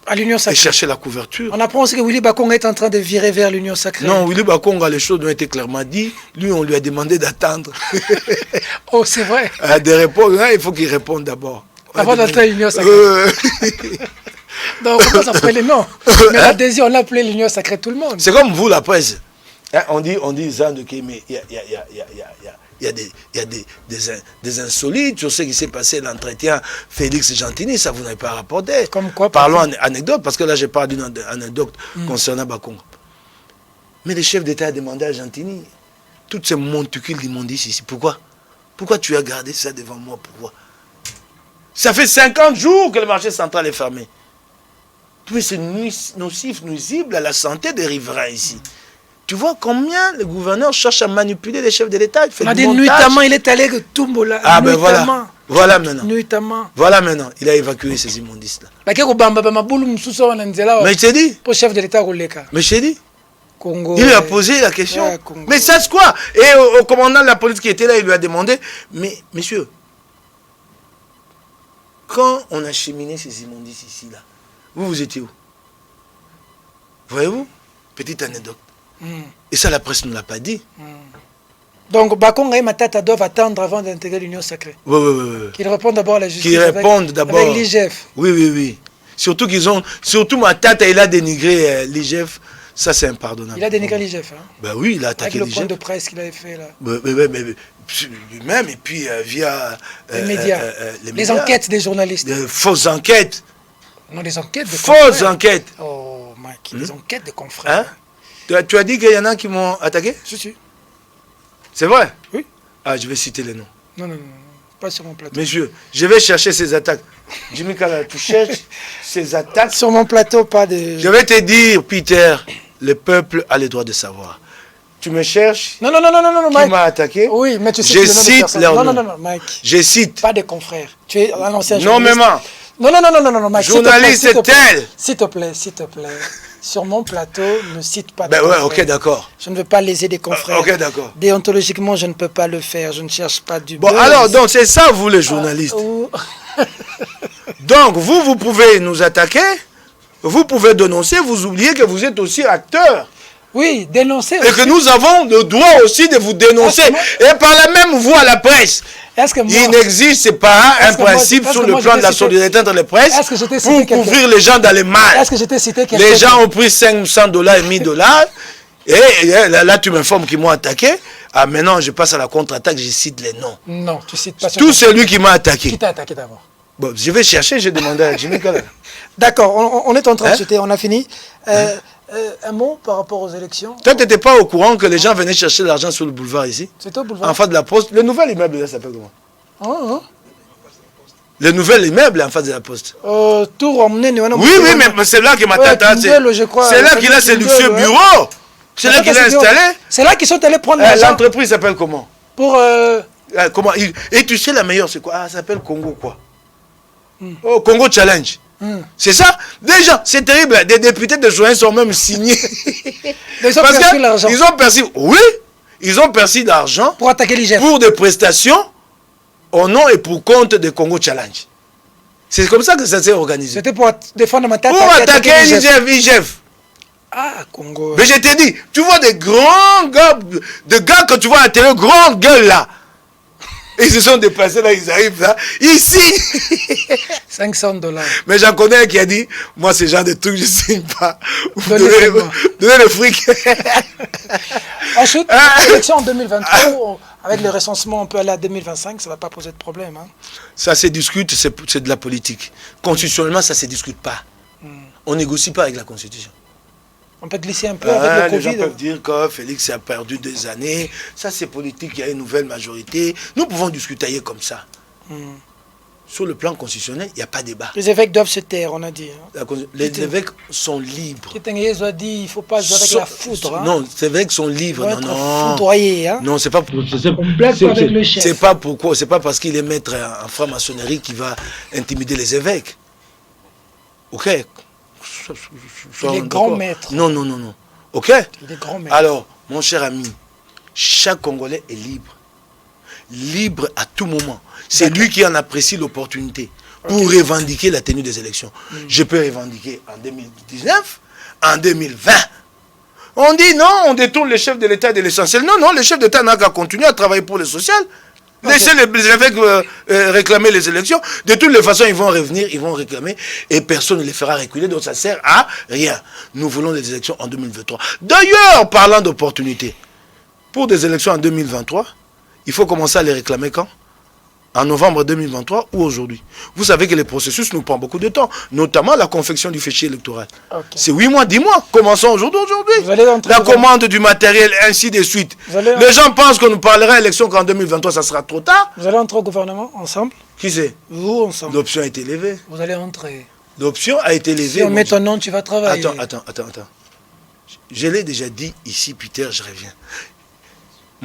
[SPEAKER 1] À l'Union sacrée.
[SPEAKER 2] Et chercher la couverture.
[SPEAKER 1] On apprend aussi que Willy Bakonga est en train de virer vers l'Union sacrée.
[SPEAKER 2] Non, Willy Bakonga, les choses ont été clairement dites. Lui, on lui a demandé d'attendre.
[SPEAKER 1] Oh, c'est vrai.
[SPEAKER 2] De répondre, il faut qu'il réponde d'abord.
[SPEAKER 1] Avant d'entrer à l'Union sacrée. Donc, on commence à appeler les noms. Mais l'adhésion, on l'a appelé l'Union sacrée, tout le monde.
[SPEAKER 2] C'est comme vous, la presse. On dit ça, mais il y a des insolites sur ce qui s'est passé l'entretien Félix Gentini, ça vous n'avez pas rapporté.
[SPEAKER 1] Comme quoi?
[SPEAKER 2] Parlons anecdote, parce que là je parle d'une anecdote concernant Bakonga. Mais le chef d'État a demandé à Gentini, toutes ces montucules d'immondices ici, pourquoi? Pourquoi tu as gardé ça devant moi? Pourquoi? Ça fait 50 jours que le marché central est fermé. Puis c'est nocif, nuisible à la santé des riverains ici. Tu vois combien le gouverneur cherche à manipuler les chefs de l'État? Il
[SPEAKER 1] a dit nuitamment, il est allé Tumbola.
[SPEAKER 2] Ah ben voilà. Voilà maintenant.
[SPEAKER 1] Nuitamment.
[SPEAKER 2] Voilà maintenant. Il a évacué ces immondices-là.
[SPEAKER 1] Mais
[SPEAKER 2] je t'ai dit.
[SPEAKER 1] Pour chef de l'État,
[SPEAKER 2] mais je t'ai dit.
[SPEAKER 1] Congo,
[SPEAKER 2] il lui a posé la question. Ouais, mais ça c'est quoi? Et au commandant de la police qui était là, il lui a demandé, mais monsieur, quand on a cheminé ces immondices ici, là, vous étiez où? Voyez-vous? Petite anecdote. Et ça, la presse ne l'a pas dit.
[SPEAKER 1] Donc, Bakonga et Matata doivent attendre avant d'intégrer l'Union sacrée.
[SPEAKER 2] Oui.
[SPEAKER 1] Qu'ils répondent d'abord à la justice.
[SPEAKER 2] Qu'ils répondent d'abord.
[SPEAKER 1] Avec l'IGF.
[SPEAKER 2] Oui. Surtout Matata, il a dénigré l'IGF. Ça, c'est impardonnable.
[SPEAKER 1] Il a dénigré l'IGF. Hein?
[SPEAKER 2] Ben oui, il a attaqué l'IGF.
[SPEAKER 1] Avec le point de presse qu'il avait fait là.
[SPEAKER 2] Mais lui-même, et puis via
[SPEAKER 1] les médias. Les enquêtes des journalistes.
[SPEAKER 2] De fausses enquêtes.
[SPEAKER 1] Non, des enquêtes de
[SPEAKER 2] confrères. Fausses enquêtes.
[SPEAKER 1] Oh, Mike, des enquêtes de confrères.
[SPEAKER 2] Hein? Tu as dit qu'il y en a qui m'ont attaqué?
[SPEAKER 1] Si.
[SPEAKER 2] C'est vrai?
[SPEAKER 1] Oui.
[SPEAKER 2] Ah, je vais citer les noms.
[SPEAKER 1] Non, pas sur mon plateau.
[SPEAKER 2] Monsieur, je vais chercher ces attaques. Jimmy Kala, tu cherches ces attaques?
[SPEAKER 1] Sur mon plateau, pas de...
[SPEAKER 2] Je vais te dire, Peter, le peuple a le droit de savoir. Tu me cherches?
[SPEAKER 1] Non, Mike.
[SPEAKER 2] Qui m'a attaqué?
[SPEAKER 1] Oui, mais tu cites
[SPEAKER 2] je cite leur nom.
[SPEAKER 1] Non, Mike.
[SPEAKER 2] Je cite.
[SPEAKER 1] Pas des confrères. Tu es un ancien journaliste. Non, Mike.
[SPEAKER 2] Journaliste tel.
[SPEAKER 1] S'il te plaît. Sur mon plateau, ne cite pas de
[SPEAKER 2] confrères. Ouais, ok, d'accord.
[SPEAKER 1] Je ne veux pas léser des confrères.
[SPEAKER 2] Ok, d'accord.
[SPEAKER 1] Déontologiquement, je ne peux pas le faire. Je ne cherche pas du
[SPEAKER 2] Bon, alors, donc, c'est ça, vous, les journalistes. Donc, vous pouvez nous attaquer, vous pouvez dénoncer, vous oubliez que vous êtes aussi acteur.
[SPEAKER 1] Oui, dénoncer.
[SPEAKER 2] Et que nous avons le droit aussi de vous dénoncer. Et par la même voie, la presse. Il n'existe pas un principe sur le plan de la solidarité entre les presses pour couvrir les gens dans les mal.
[SPEAKER 1] Est-ce que je t'ai cité quelqu'un?
[SPEAKER 2] Les gens ont pris $500 et $1000. Et là, tu m'informes qu'ils m'ont attaqué. Ah, maintenant, je passe à la contre-attaque, je cite les noms.
[SPEAKER 1] Non, tu cites pas.
[SPEAKER 2] Tout celui qui m'a attaqué.
[SPEAKER 1] Qui t'a attaqué d'abord?
[SPEAKER 2] Bon, je vais chercher, j'ai demandé à Jimmy Kala.
[SPEAKER 1] D'accord, on est en train de citer, on a fini. Un mot par rapport aux élections.
[SPEAKER 2] Toi, tu n'étais pas au courant que les gens venaient chercher l'argent sur le boulevard ici?
[SPEAKER 1] C'était au boulevard.
[SPEAKER 2] En face de la poste. Le nouvel immeuble, là, s'appelle comment? Le nouvel immeuble en face de la poste. Oui, mais c'est là que ma tata, c'est là qu'il a ses luxueux bureaux. C'est là qu'il a installé.
[SPEAKER 1] C'est là qu'ils sont allés prendre l'argent.
[SPEAKER 2] L'entreprise s'appelle comment?
[SPEAKER 1] Pour...
[SPEAKER 2] comment? Et tu sais la meilleure, c'est quoi? Ah, ça s'appelle Congo quoi? Oh, Congo Challenge. C'est ça? Déjà, c'est terrible. Des députés de juin sont même signés.
[SPEAKER 1] Ils ont perçu l'argent.
[SPEAKER 2] Ils ont perçu. Oui, Ils ont perçu d'argent
[SPEAKER 1] pour attaquer l'IGF.
[SPEAKER 2] Pour des prestations au nom et pour compte de Congo Challenge. C'est comme ça que ça s'est organisé.
[SPEAKER 1] C'était pour défendre ma tête.
[SPEAKER 2] Pour attaquer l'IGF.
[SPEAKER 1] Ah, Congo.
[SPEAKER 2] Mais je t'ai dit, tu vois des grands gars, des gars que tu vois à la télé, grands gueules là. Ils se sont déplacés là, ils arrivent là. Ici.
[SPEAKER 1] $500.
[SPEAKER 2] Mais j'en connais un qui a dit, moi ce genre de trucs, je ne signe pas. Donnez le fric.
[SPEAKER 1] Ensuite, l'élection en 2023, avec le recensement, on peut aller à 2025, ça ne va pas poser de problème. Hein.
[SPEAKER 2] Ça se discute, c'est de la politique. Constitutionnellement, ça ne se discute pas. On ne négocie pas avec la Constitution.
[SPEAKER 1] On peut glisser un peu avec le Covid.
[SPEAKER 2] Les gens peuvent dire que Félix a perdu 2 années. Ça, c'est politique, il y a une nouvelle majorité. Nous pouvons discuter comme ça. Sur le plan constitutionnel, il n'y a pas de débat.
[SPEAKER 1] Les évêques doivent se taire, on a dit.
[SPEAKER 2] Les évêques sont libres.
[SPEAKER 1] Kitengez a dit il ne faut pas jouer avec la foudre.
[SPEAKER 2] Non, les évêques sont libres.
[SPEAKER 1] Non. Foudroyés, hein.
[SPEAKER 2] Non, c'est pas pour. C'est pas pourquoi. C'est pas parce qu'il est maître en franc-maçonnerie qu'il va intimider les évêques. Ok.
[SPEAKER 1] Il est grand maître.
[SPEAKER 2] Non. Ok.
[SPEAKER 1] Il est grand maître.
[SPEAKER 2] Alors, mon cher ami, chaque Congolais est libre. Libre à tout moment. C'est lui qui en apprécie l'opportunité pour revendiquer la tenue des élections. Je peux revendiquer en 2019, en 2020. On dit non, on détourne le chef de l'État de l'essentiel. Non, le chef d'État n'a qu'à continuer à travailler pour le social. Laissez les évêques réclamer les élections. De toutes les façons, ils vont revenir, ils vont réclamer et personne ne les fera reculer. Donc ça sert à rien. Nous voulons des élections en 2023. D'ailleurs, parlant d'opportunité, pour des élections en 2023, il faut commencer à les réclamer quand? En novembre 2023 ou aujourd'hui. Vous savez que le processus nous prend beaucoup de temps, notamment la confection du fichier électoral. C'est 8 mois, 10 mois. Commençons aujourd'hui. La commande du matériel, ainsi de suite. Les gens pensent que nous parlerons élection qu'en 2023, ça sera trop tard.
[SPEAKER 1] Vous allez entrer au gouvernement ensemble?
[SPEAKER 2] Qui c'est?
[SPEAKER 1] Vous ensemble.
[SPEAKER 2] L'option a été levée.
[SPEAKER 1] Vous allez entrer.
[SPEAKER 2] L'option a été levée.
[SPEAKER 1] Si on met ton nom, tu vas travailler.
[SPEAKER 2] Attends. Je l'ai déjà dit ici, Peter, je reviens.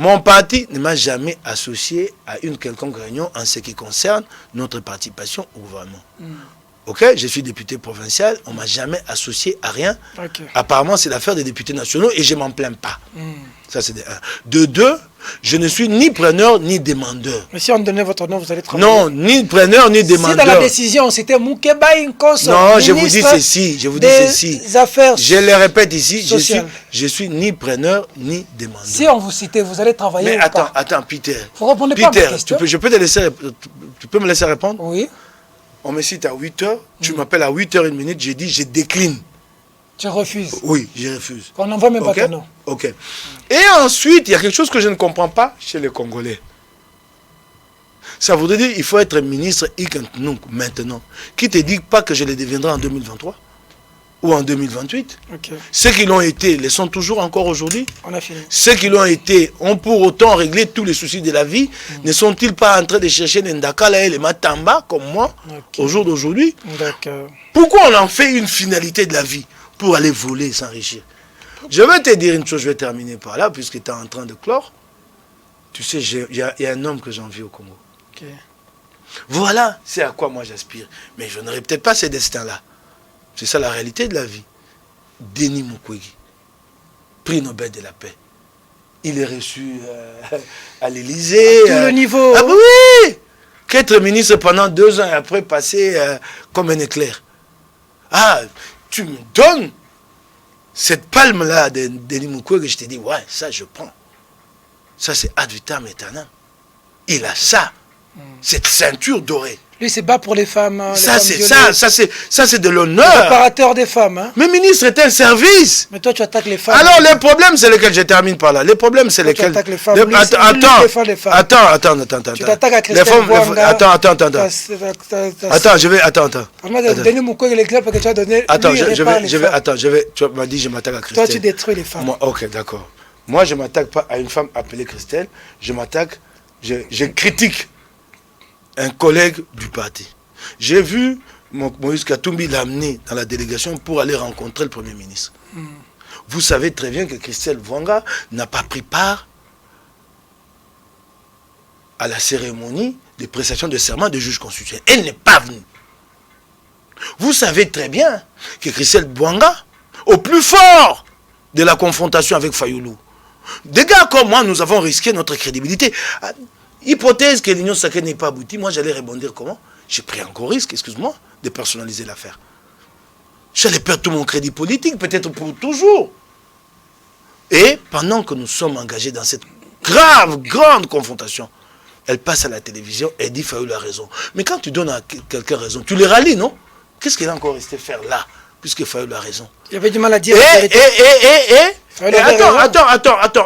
[SPEAKER 2] Mon parti ne m'a jamais associé à une quelconque réunion en ce qui concerne notre participation au gouvernement. Ok, je suis député provincial, on ne m'a jamais associé à rien. Apparemment, c'est l'affaire des députés nationaux et je ne m'en plains pas. Ça, c'est de 1. De 2, je ne suis ni preneur ni demandeur.
[SPEAKER 1] Mais si on donnait votre nom, vous allez travailler.
[SPEAKER 2] Non, ni preneur ni demandeur.
[SPEAKER 1] Si dans la décision, c'était Moukeba Inkoso.
[SPEAKER 2] Non, je vous dis ceci.
[SPEAKER 1] Affaires
[SPEAKER 2] je le répète ici, je suis ni preneur ni demandeur.
[SPEAKER 1] Si on vous citait, vous allez travailler.
[SPEAKER 2] Mais attends, Peter.
[SPEAKER 1] Vous ne répondez pas à ma question.
[SPEAKER 2] Tu peux me laisser répondre?
[SPEAKER 1] Oui.
[SPEAKER 2] On me cite à 8h, tu m'appelles à 8h01, j'ai dit je décline.
[SPEAKER 1] Tu refuses?
[SPEAKER 2] Oui, je refuse.
[SPEAKER 1] On n'envoie même pas ton nom.
[SPEAKER 2] Ok. Et ensuite, il y a quelque chose que je ne comprends pas chez les Congolais. Ça voudrait dire qu'il faut être ministre maintenant. Qui te dit pas que je le deviendrai en 2023 ou en 2028? Ceux qui l'ont été le sont toujours encore aujourd'hui.
[SPEAKER 1] On a fini.
[SPEAKER 2] Ceux qui l'ont été ont pour autant réglé tous les soucis de la vie. Ne sont-ils pas en train de chercher les Ndakala et les Matamba comme moi au jour d'aujourd'hui? Pourquoi on en fait une finalité de la vie? Pour aller voler et s'enrichir. Je vais te dire une chose, je vais terminer par là, puisque tu es en train de clore. Tu sais, il y a un homme que j'envie au Congo. Voilà, c'est à quoi moi j'aspire. Mais je n'aurai peut-être pas ce destin-là. C'est ça la réalité de la vie. Denis Mukwege, prix Nobel de la paix. Il est reçu à l'Élysée.
[SPEAKER 1] À tout le niveau.
[SPEAKER 2] Ah oui! Qu'être ministre pendant 2 ans et après passer comme un éclair. Ah, tu me donnes cette palme-là de Denis Mukwege, je te dis, ouais, ça je prends. Ça c'est ad vitam aeternam. Il a ça, cette ceinture dorée.
[SPEAKER 1] Lui, c'est bas pour les femmes.
[SPEAKER 2] Ça, c'est de l'honneur.
[SPEAKER 1] Préparateur des femmes. Hein?
[SPEAKER 2] Mais ministre est un service.
[SPEAKER 1] Mais toi, tu attaques les femmes.
[SPEAKER 2] Alors, les problèmes, c'est lesquels? Je termine par là. Les problèmes, c'est lesquels?
[SPEAKER 1] Tu attaques les femmes.
[SPEAKER 2] Attends.
[SPEAKER 1] Tu t'attaques à Christelle Bouanga.
[SPEAKER 2] Attends. Attends, je vais. Attends.
[SPEAKER 1] Donne-moi mon coin l'éclair parce que tu as donné.
[SPEAKER 2] Attends, tu m'as dit, je m'attaque à Christelle.
[SPEAKER 1] Toi, tu détruis les femmes.
[SPEAKER 2] Ok, d'accord. Moi, je ne m'attaque pas à une femme appelée Christelle. Je m'attaque, je critique un collègue du parti. J'ai vu Moïse Katumbi l'amener dans la délégation pour aller rencontrer le Premier ministre. Vous savez très bien que Christelle Bouanga n'a pas pris part à la cérémonie de prestation de serment de juge constitutionnel. Elle n'est pas venue. Vous savez très bien que Christelle Bouanga, au plus fort de la confrontation avec Fayoulou, Des gars comme moi, nous avons risqué notre crédibilité. Hypothèse que l'union sacrée n'ait pas abouti, moi j'allais rebondir comment? J'ai pris un gros risque, excuse-moi, de personnaliser l'affaire. J'allais perdre tout mon crédit politique, peut-être pour toujours. Et pendant que nous sommes engagés dans cette grande confrontation, elle passe à la télévision et dit Fayoulou a raison. Mais quand tu donnes à quelqu'un raison, tu les rallies, non? Qu'est-ce qu'elle a encore resté faire là, puisque Fayoulou a raison?
[SPEAKER 1] Il avait du mal à dire.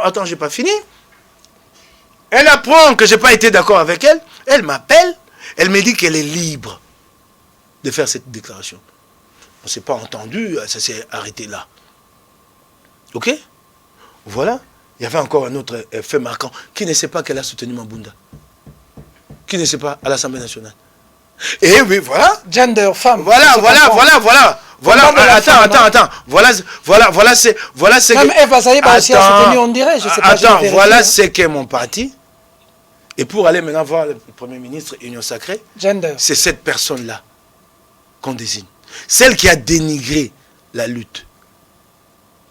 [SPEAKER 2] Attends, j'ai pas fini. Elle apprend que j'ai pas été d'accord avec elle. Elle m'appelle. Elle me dit qu'elle est libre de faire cette déclaration. On ne s'est pas entendu, ça s'est arrêté là. Ok? Voilà. Il y avait encore un autre fait marquant. Qui ne sait pas qu'elle a soutenu Mabunda? Qui ne sait pas à l'Assemblée nationale? Et oui, voilà.
[SPEAKER 1] Gender, femme.
[SPEAKER 2] Voilà. Attends. Voilà, c'est.
[SPEAKER 1] Même Eva Zaïba aussi a soutenu, on dirait. Je sais pas.
[SPEAKER 2] Attends, voilà ce qu'est mon parti. Et pour aller maintenant voir le Premier ministre Union Sacrée, c'est cette personne-là qu'on désigne. Celle qui a dénigré la lutte.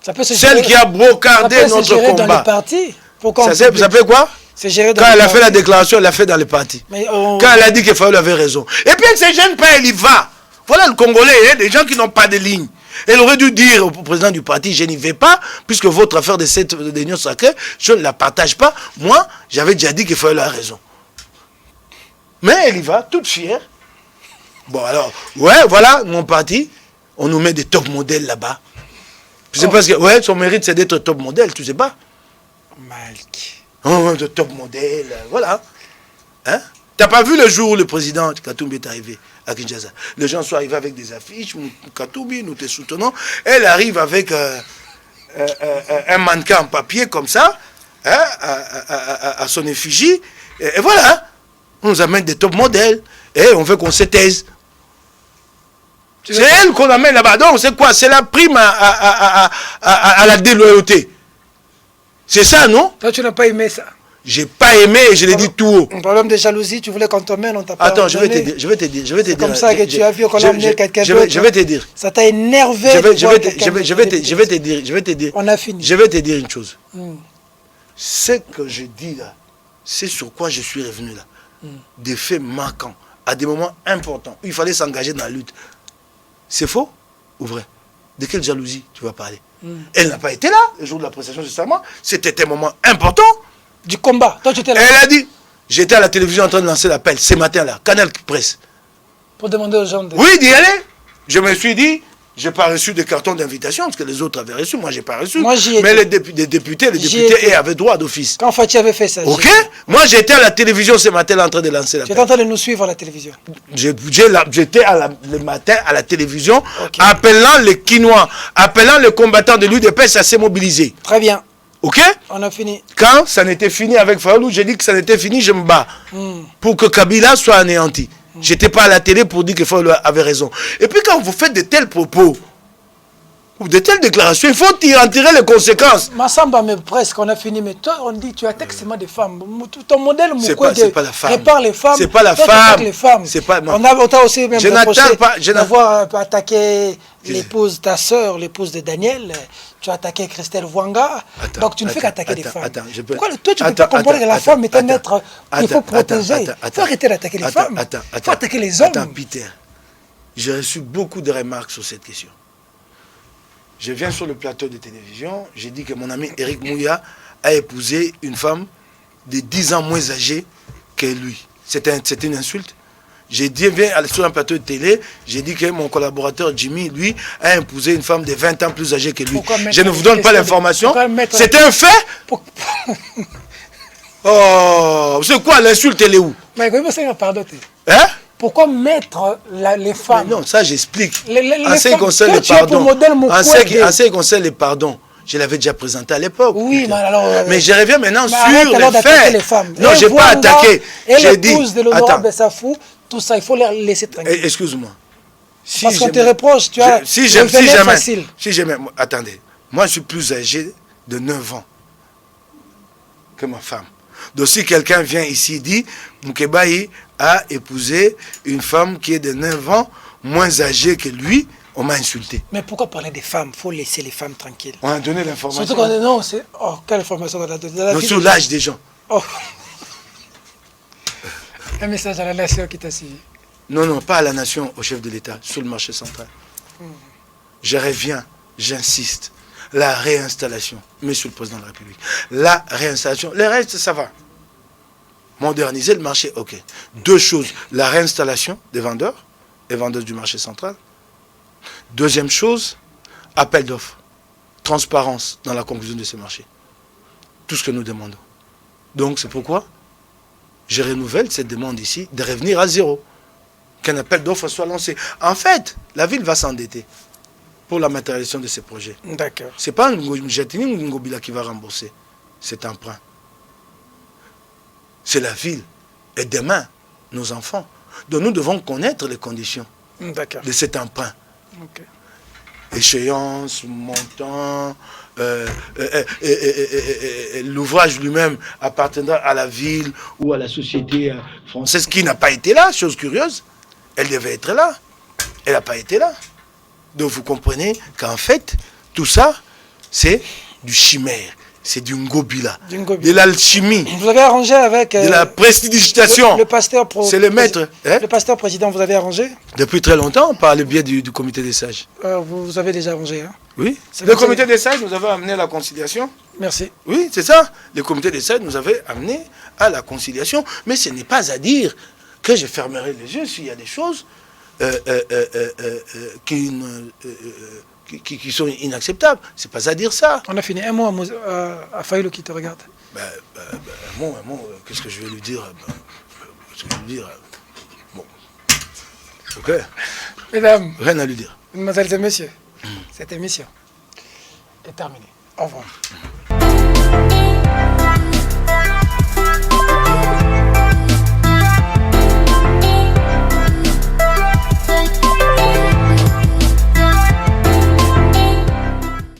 [SPEAKER 1] Ça peut se
[SPEAKER 2] celle qui a brocardé notre combat.
[SPEAKER 1] Dans le parti.
[SPEAKER 2] Ça s'appelle quoi? Quand elle a fait la déclaration, elle l'a fait dans le parti. Quand elle a dit que Fayoulou avait raison. Et puis ces jeunes pas, elle y va. Voilà le Congolais, des gens qui n'ont pas de ligne. Elle aurait dû dire au président du parti, je n'y vais pas, puisque votre affaire de cette union sacrée, je ne la partage pas. Moi, j'avais déjà dit que Fayoulou a raison. Mais elle y va, toute fière. Bon alors, ouais, voilà, mon parti, on nous met des top modèles là-bas. C'est parce que, ouais, son mérite c'est d'être top modèle, tu sais pas?
[SPEAKER 1] Malk.
[SPEAKER 2] Oh, de top modèle, voilà. Hein? T'as pas vu le jour où le président Katumbi est arrivé à Kinshasa? Les gens sont arrivés avec des affiches, Katumbi, nous te soutenons. Elle arrive avec un mannequin en papier comme ça, hein, à son effigie. Et voilà, on nous amène des top modèles. Et on veut qu'on se taise. C'est elle qu'on amène là-bas. Donc c'est quoi? C'est la prime à la déloyauté. C'est ça, non?
[SPEAKER 1] Toi, tu n'as pas aimé ça.
[SPEAKER 2] J'ai pas aimé et je l'ai dit tout haut.
[SPEAKER 1] Un problème de jalousie, tu voulais qu'on te mène, on t'a pas.
[SPEAKER 2] Attends, je vais te dire.
[SPEAKER 1] C'est comme ça que tu as vu qu'on a amené quelqu'un d'autre.
[SPEAKER 2] Je vais te dire.
[SPEAKER 1] Ça t'a énervé.
[SPEAKER 2] Je vais te dire.
[SPEAKER 1] On a fini.
[SPEAKER 2] Je vais te dire une chose. Ce que je dis là, c'est sur quoi je suis revenu là. Des faits marquants, à des moments importants, où il fallait s'engager dans la lutte. C'est faux ou vrai? De quelle jalousie tu vas parler? Elle n'a pas été là le jour de la prestation de serment. C'était un moment important.
[SPEAKER 1] Du combat. Toi, tu étais là.
[SPEAKER 2] Elle a dit, j'étais à la télévision en train de lancer l'appel ce matin-là, Canal Presse.
[SPEAKER 1] Pour demander aux gens de...
[SPEAKER 2] Oui, d'y aller. Je me suis dit, je n'ai pas reçu de carton d'invitation, parce que les autres avaient reçu, moi je n'ai pas reçu.
[SPEAKER 1] Moi,
[SPEAKER 2] mais les députés avaient droit d'office.
[SPEAKER 1] Quand Fatih avait fait ça.
[SPEAKER 2] Ok. Moi j'étais à la télévision ce matin-là en train de lancer l'appel.
[SPEAKER 1] Tu étais en train de nous suivre à la télévision.
[SPEAKER 2] J'étais le matin à la télévision, appelant les Quinois, appelant les combattants de l'UDPS à se mobiliser.
[SPEAKER 1] Très bien.
[SPEAKER 2] Ok?
[SPEAKER 1] On a fini.
[SPEAKER 2] Quand ça n'était fini avec Fayoulou, j'ai dit que ça n'était fini, je me bats. Pour que Kabila soit anéanti. J'étais pas à la télé pour dire que Fayoulou avait raison. Et puis quand vous faites de tels propos, ou de telles déclarations, il faut en tirer les conséquences.
[SPEAKER 1] Massamba, mais presque, on a fini. Mais toi, on dit, tu attaques seulement des femmes. Ton modèle,
[SPEAKER 2] c'est pas la femme.
[SPEAKER 1] Répare les femmes.
[SPEAKER 2] C'est pas la femme.
[SPEAKER 1] Les femmes.
[SPEAKER 2] C'est pas moi.
[SPEAKER 1] On t'a aussi même reproché
[SPEAKER 2] d'avoir
[SPEAKER 1] attaqué l'épouse, ta sœur, l'épouse de Daniel. Tu as attaqué Christelle Wanga. Donc tu ne fais qu'attaquer des femmes. Pourquoi toi, tu ne peux pas comprendre que la femme est un être qu'il faut protéger? Il faut arrêter d'attaquer les femmes. Il faut attaquer les hommes.
[SPEAKER 2] Attends, Peter. J'ai reçu beaucoup de remarques sur cette question. Je viens sur le plateau de télévision, j'ai dit que mon ami Eric Mouya a épousé une femme de 10 ans moins âgée que lui. C'était une insulte. J'ai dit, viens sur un plateau de télé, j'ai dit que mon collaborateur Jimmy, lui, a épousé une femme de 20 ans plus âgée que lui. Je ne vous donne pas l'information. C'est un fait. Oh, c'est quoi l'insulte, elle est où? Hein?
[SPEAKER 1] Pourquoi mettre les femmes?
[SPEAKER 2] Mais non, ça j'explique.
[SPEAKER 1] En ce
[SPEAKER 2] qui concerne les pardons, je l'avais déjà présenté à l'époque.
[SPEAKER 1] Oui, mais alors...
[SPEAKER 2] mais je reviens maintenant sur les faits. Non, je n'ai pas attaqué.
[SPEAKER 1] J'ai dit... de l'honorable Safou, tout ça, il faut les laisser tranquilles.
[SPEAKER 2] Excuse-moi.
[SPEAKER 1] Parce qu'on te reproche, tu as...
[SPEAKER 2] Si jamais... Attendez. Moi, je suis plus âgé de 9 ans que ma femme. Donc si quelqu'un vient ici et dit, Moukebaï a épousé une femme qui est de 9 ans, moins âgée que lui, On m'a insulté.
[SPEAKER 1] Mais pourquoi parler des femmes? Il faut laisser les femmes tranquilles.
[SPEAKER 2] On a donné l'information.
[SPEAKER 1] Surtout qu'on est... Non, c'est... Oh, quelle information on a donné?
[SPEAKER 2] Non, sur l'âge des gens.
[SPEAKER 1] Oh. Un message à la nation qui t'a suivi.
[SPEAKER 2] Non, non, pas à la nation, au chef de l'État, sur le marché central. Je reviens, j'insiste. La réinstallation, monsieur le président de la République. La réinstallation, le reste, ça va. Moderniser le marché, ok. Deux choses, la réinstallation des vendeurs et vendeuses du marché central. Deuxième chose, appel d'offres. Transparence dans la conclusion de ces marchés. Tout ce que nous demandons. Donc c'est pourquoi je renouvelle cette demande ici de revenir à zéro. Qu'un appel d'offres soit lancé. En fait, la ville va s'endetter pour la matérialisation de ces projets.
[SPEAKER 1] D'accord.
[SPEAKER 2] Ce n'est pas Njatini ou Ngobila qui va rembourser cet emprunt. C'est la ville. Et demain, nos enfants. Donc nous devons connaître les conditions de cet emprunt.
[SPEAKER 1] Okay.
[SPEAKER 2] Échéance, montant, l'ouvrage lui-même appartiendra à la ville ou à la société française qui n'a pas été là, chose curieuse. Elle devait être là. Elle n'a pas été là. Donc vous comprenez qu'en fait, tout ça, c'est du chimère. C'est du ngobila, de l'alchimie.
[SPEAKER 1] Vous avez arrangé avec...
[SPEAKER 2] de la prestidigitation.
[SPEAKER 1] Le pasteur...
[SPEAKER 2] C'est le maître.
[SPEAKER 1] Hein? Le pasteur président, vous avez arrangé?
[SPEAKER 2] Depuis très longtemps, par le biais du comité des sages.
[SPEAKER 1] Vous avez déjà arrangé, hein?
[SPEAKER 2] Oui. Le comité des sages nous avait amené à la conciliation.
[SPEAKER 1] Merci.
[SPEAKER 2] Oui, c'est ça. Le comité des sages nous avait amené à la conciliation. Mais ce n'est pas à dire que je fermerai les yeux s'il y a des choses qui sont inacceptables. C'est pas à dire ça.
[SPEAKER 1] On a fini. Un mot à Faïlo qui te regarde.
[SPEAKER 2] Un mot, qu'est-ce que je vais lui dire? Qu'est-ce que je vais lui dire? Bon. Ok.
[SPEAKER 1] Mesdames.
[SPEAKER 2] Rien à lui dire.
[SPEAKER 1] Mesdemoiselles et messieurs, cette émission est terminée. Au revoir.